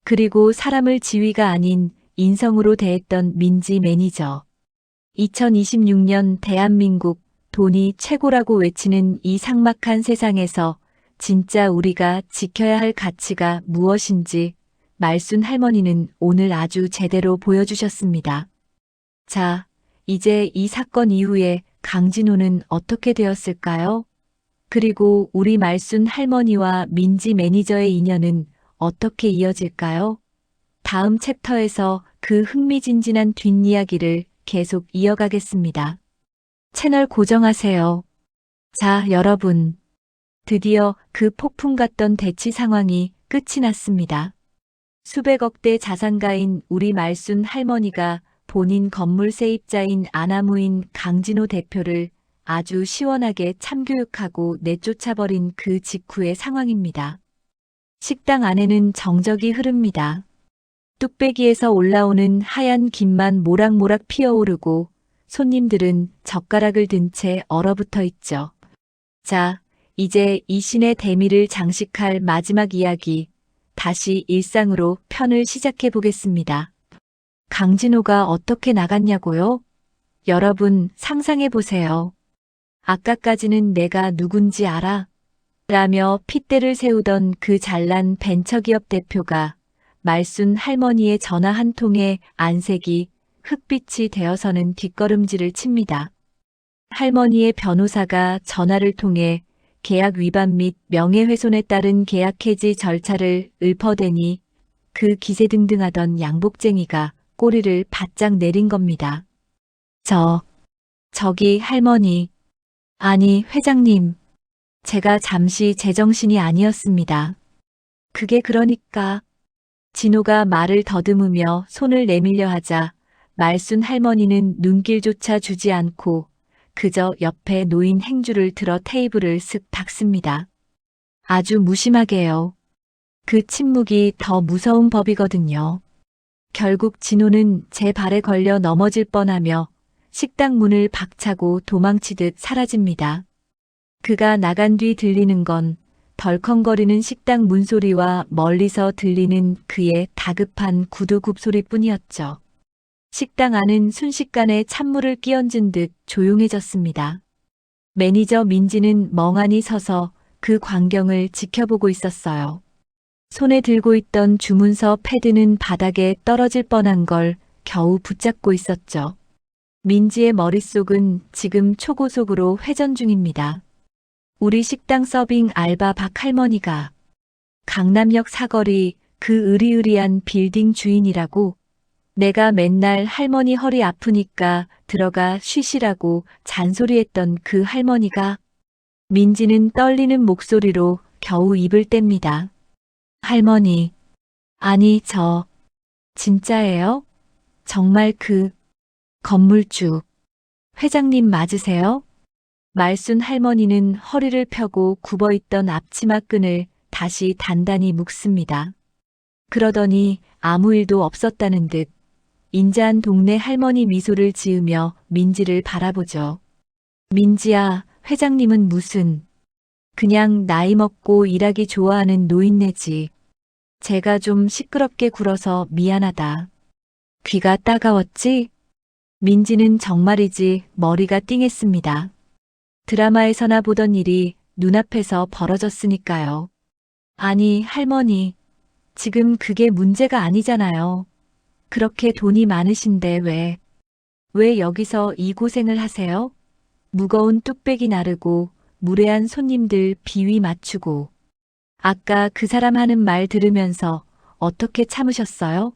그리고 사람을 지위가 아닌 인성으로 대했던 민지 매니저. 2026년 대한민국 돈이 최고라고 외치는 이 삭막한 세상에서 진짜 우리가 지켜야 할 가치가 무엇인지 말순 할머니는 오늘 아주 제대로 보여주셨습니다. 자, 이제 이 사건 이후에 강진호는 어떻게 되었을까요? 그리고 우리 말순 할머니와 민지 매니저의 인연은 어떻게 이어질까요? 다음 챕터에서 그 흥미진진한 뒷이야기를 계속 이어가겠습니다. 채널 고정하세요. 자, 여러분. 드디어 그 폭풍 같던 대치 상황이 끝이 났습니다. 수백억대 자산가인 우리 말순 할머니가 본인 건물 세입자인 아나무인 강진호 대표를 아주 시원하게 참교육하고 내쫓아버린 그 직후의 상황입니다. 식당 안에는 정적이 흐릅니다. 뚝배기에서 올라오는 하얀 김만 모락모락 피어오르고 손님들은 젓가락을 든 채 얼어붙어 있죠. 자, 이제 이 신의 대미를 장식할 마지막 이야기, 다시 일상으로 편을 시작해 보겠습니다. 강진호가 어떻게 나갔냐고요? 여러분 상상해 보세요. 아까까지는 내가 누군지 알아? 라며 핏대를 세우던 그 잘난 벤처기업 대표가 말순 할머니의 전화 한 통에 안색이 흑빛이 되어서는 뒷걸음질을 칩니다. 할머니의 변호사가 전화를 통해 계약 위반 및 명예훼손에 따른 계약 해지 절차를 읊어대니 그 기세등등하던 양복쟁이가 꼬리를 바짝 내린 겁니다. 저기 할머니. 아니, 회장님. 제가 잠시 제정신이 아니었습니다. 그게 그러니까. 진호가 말을 더듬으며 손을 내밀려 하자 말순 할머니는 눈길조차 주지 않고 그저 옆에 놓인 행주를 들어 테이블을 쓱 닦습니다. 아주 무심하게요. 그 침묵이 더 무서운 법이거든요. 결국 진호는 제 발에 걸려 넘어질 뻔하며 식당 문을 박차고 도망치듯 사라집니다. 그가 나간 뒤 들리는 건 덜컹거리는 식당 문소리와 멀리서 들리는 그의 다급한 구두굽 소리뿐이었죠. 식당 안은 순식간에 찬물을 끼얹은 듯 조용해졌습니다. 매니저 민지는 멍하니 서서 그 광경을 지켜보고 있었어요. 손에 들고 있던 주문서 패드는 바닥에 떨어질 뻔한 걸 겨우 붙잡고 있었죠. 민지의 머릿속은 지금 초고속으로 회전 중입니다. 우리 식당 서빙 알바 박 할머니가 강남역 사거리 그 으리으리한 빌딩 주인이라고. 내가 맨날 할머니 허리 아프니까 들어가 쉬시라고 잔소리했던 그 할머니가. 민지는 떨리는 목소리로 겨우 입을 뗍니다. 할머니. 아니, 진짜예요? 정말 그 건물주 회장님 맞으세요? 말순 할머니는 허리를 펴고 굽어있던 앞치마 끈을 다시 단단히 묶습니다. 그러더니 아무 일도 없었다는 듯 인자한 동네 할머니 미소를 지으며 민지를 바라보죠. 민지야, 회장님은 무슨 그냥 나이 먹고 일하기 좋아하는 노인네지. 제가 좀 시끄럽게 굴어서 미안하다. 귀가 따가웠지? 민지는 정말이지 머리가 띵했습니다. 드라마에서나 보던 일이 눈앞에서 벌어졌으니까요. 아니, 할머니, 지금 그게 문제가 아니잖아요. 그렇게 돈이 많으신데 왜 여기서 이 고생을 하세요? 무거운 뚝배기 나르고 무례한 손님들 비위 맞추고. 아까 그 사람 하는 말 들으면서 어떻게 참으셨어요?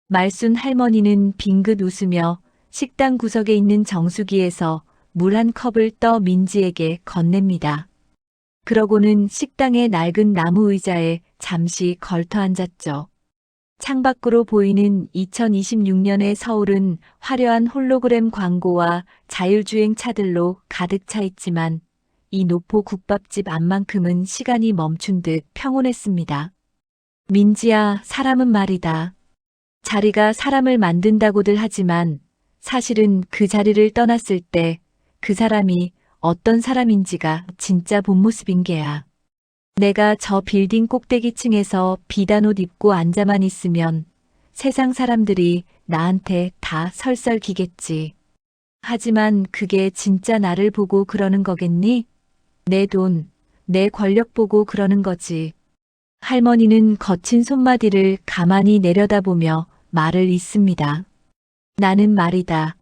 말순 할머니는 빙긋 웃으며 식당 구석에 있는 정수기에서 물 한 컵을 떠 민지에게 건넵니다. 그러고는 식당의 낡은 나무 의자에 잠시 걸터 앉았죠. 창밖으로 보이는 2026년의 서울은 화려한 홀로그램 광고와 자율주행 차들로 가득 차 있지만 이 노포 국밥집 앞만큼은 시간이 멈춘 듯 평온했습니다. 민지야, 사람은 말이다. 자리가 사람을 만든다고들 하지만 사실은 그 자리를 떠났을 때 그 사람이 어떤 사람인지가 진짜 본 모습인 게야. 내가 저 빌딩 꼭대기층에서 비단 옷 입고 앉아만 있으면 세상 사람들이 나한테 다 설설기겠지. 하지만 그게 진짜 나를 보고 그러는 거겠니? 내 돈, 내 권력 보고 그러는 거지. 할머니는 거친 손마디를 가만히 내려다보며 말을 잇습니다. 나는 말이다.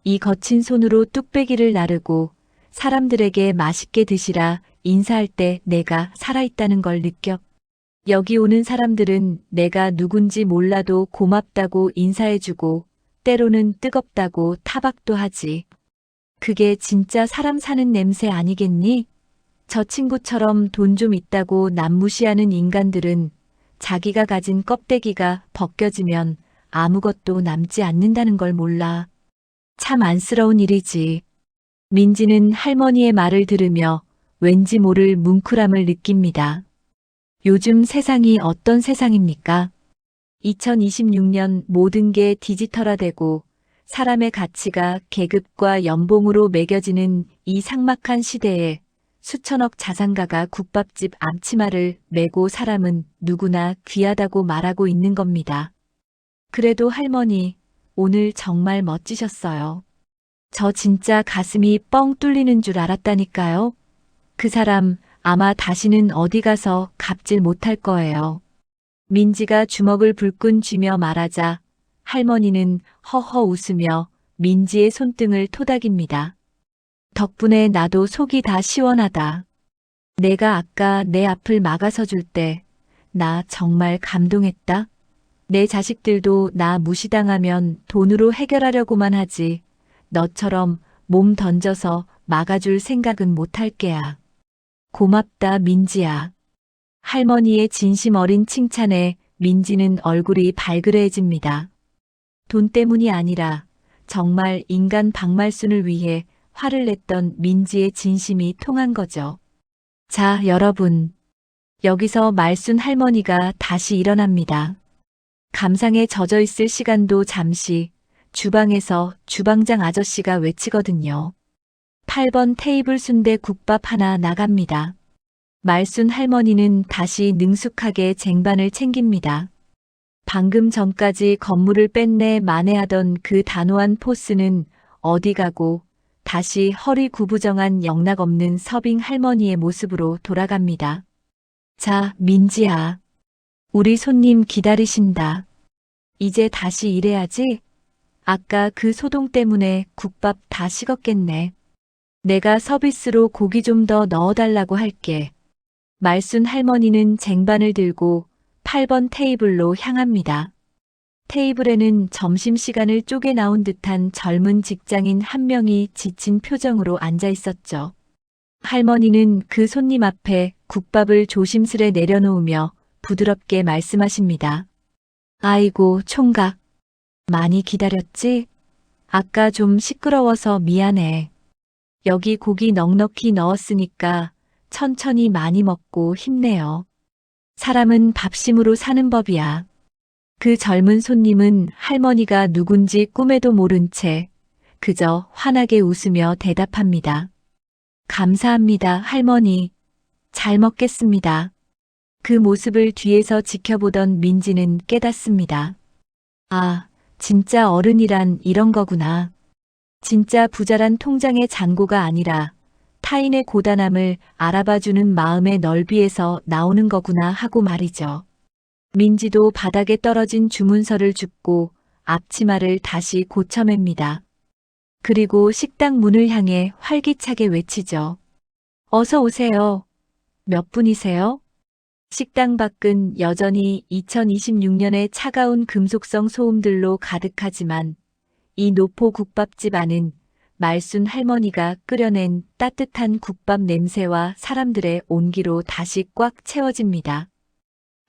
이 거친 손으로 뚝배기를 나르고 사람들에게 맛있게 드시라 인사할 때 내가 살아있다는 걸 느껴. 여기 오는 사람들은 내가 누군지 몰라도 고맙다고 인사해주고 때로는 뜨겁다고 타박도 하지. 그게 진짜 사람 사는 냄새 아니겠니? 저 친구처럼 돈 좀 있다고 남 무시하는 인간들은 자기가 가진 껍데기가 벗겨지면 아무것도 남지 않는다는 걸 몰라. 참 안쓰러운 일이지. 민지는 할머니의 말을 들으며 왠지 모를 뭉클함을 느낍니다. 요즘 세상이 어떤 세상입니까? 2026년 모든 게 디지털화되고 사람의 가치가 계급과 연봉으로 매겨지는 이 삭막한 시대에 수천억 자산가가 국밥집 앞치마를 메고 사람은 누구나 귀하다고 말하고 있는 겁니다. 그래도 할머니, 오늘 정말 멋지셨어요. 저 진짜 가슴이 뻥 뚫리는 줄 알았다니까요. 그 사람 아마 다시는 어디 가서 갑질 못할 거예요. 민지가 주먹을 불끈 쥐며 말하자 할머니는 허허 웃으며 민지의 손등을 토닥입니다. 덕분에 나도 속이 다 시원하다. 내가 아까 내 앞을 막아서 줄 때 나 정말 감동했다. 내 자식들도 나 무시당하면 돈으로 해결하려고만 하지. 너처럼 몸 던져서 막아줄 생각은 못할 게야. 고맙다, 민지야. 할머니의 진심 어린 칭찬에 민지는 얼굴이 발그레해집니다. 돈 때문이 아니라 정말 인간 박말순을 위해 화를 냈던 민지의 진심이 통한 거죠. 자, 여러분. 여기서 말순 할머니가 다시 일어납니다. 감상에 젖어 있을 시간도 잠시, 주방에서 주방장 아저씨가 외치거든요. 8번 테이블 순대 국밥 하나 나갑니다. 말순 할머니는 다시 능숙하게 쟁반을 챙깁니다. 방금 전까지 건물을 뺀내 만회하던 그 단호한 포스는 어디 가고 다시 허리 구부정한 영락없는 서빙 할머니의 모습으로 돌아갑니다. 자, 민지야. 우리 손님 기다리신다. 이제 다시 일해야지. 아까 그 소동 때문에 국밥 다 식었겠네. 내가 서비스로 고기 좀 더 넣어달라고 할게. 말순 할머니는 쟁반을 들고 8번 테이블로 향합니다. 테이블에는 점심시간을 쪼개 나온 듯한 젊은 직장인 한 명이 지친 표정으로 앉아 있었죠. 할머니는 그 손님 앞에 국밥을 조심스레 내려놓으며 부드럽게 말씀하십니다. 아이고, 총각. 많이 기다렸지? 아까 좀 시끄러워서 미안해. 여기 고기 넉넉히 넣었으니까 천천히 많이 먹고 힘내요. 사람은 밥심으로 사는 법이야. 그 젊은 손님은 할머니가 누군지 꿈에도 모른 채 그저 환하게 웃으며 대답합니다. 감사합니다, 할머니. 잘 먹겠습니다. 그 모습을 뒤에서 지켜보던 민지는 깨닫습니다. 아, 진짜 어른이란 이런 거구나. 진짜 부자란 통장의 잔고가 아니라 타인의 고단함을 알아봐주는 마음의 넓이에서 나오는 거구나 하고 말이죠. 민지도 바닥에 떨어진 주문서를 줍고 앞치마를 다시 고쳐맵니다. 그리고 식당 문을 향해 활기차게 외치죠. 어서 오세요. 몇 분이세요? 식당 밖은 여전히 2026년의 차가운 금속성 소음들로 가득하지만 이 노포 국밥집 안은 말순 할머니가 끓여낸 따뜻한 국밥 냄새와 사람들의 온기로 다시 꽉 채워집니다.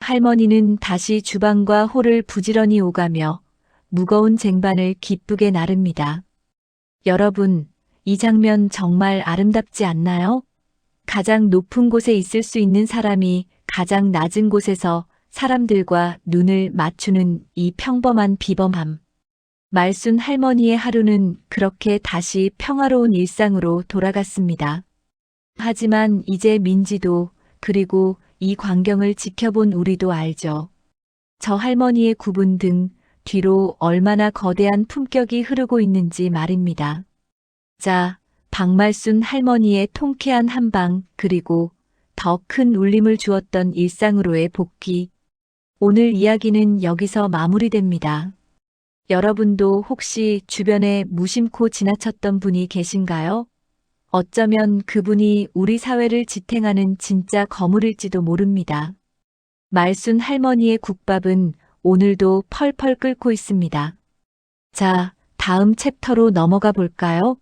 할머니는 다시 주방과 홀을 부지런히 오가며 무거운 쟁반을 기쁘게 나릅니다. 여러분, 이 장면 정말 아름답지 않나요? 가장 높은 곳에 있을 수 있는 사람이 가장 낮은 곳에서 사람들과 눈을 맞추는 이 평범한 비범함. 말순 할머니의 하루는 그렇게 다시 평화로운 일상으로 돌아갔습니다. 하지만 이제 민지도 그리고 이 광경을 지켜본 우리도 알죠. 저 할머니의 굽은 등 뒤로 얼마나 거대한 품격이 흐르고 있는지 말입니다. 자, 박말순 할머니의 통쾌한 한방 그리고 더 큰 울림을 주었던 일상으로의 복귀. 오늘 이야기는 여기서 마무리됩니다. 여러분도 혹시 주변에 무심코 지나쳤던 분이 계신가요? 어쩌면 그분이 우리 사회를 지탱하는 진짜 거물일지도 모릅니다. 말순 할머니의 국밥은 오늘도 펄펄 끓고 있습니다. 자, 다음 챕터로 넘어가 볼까요?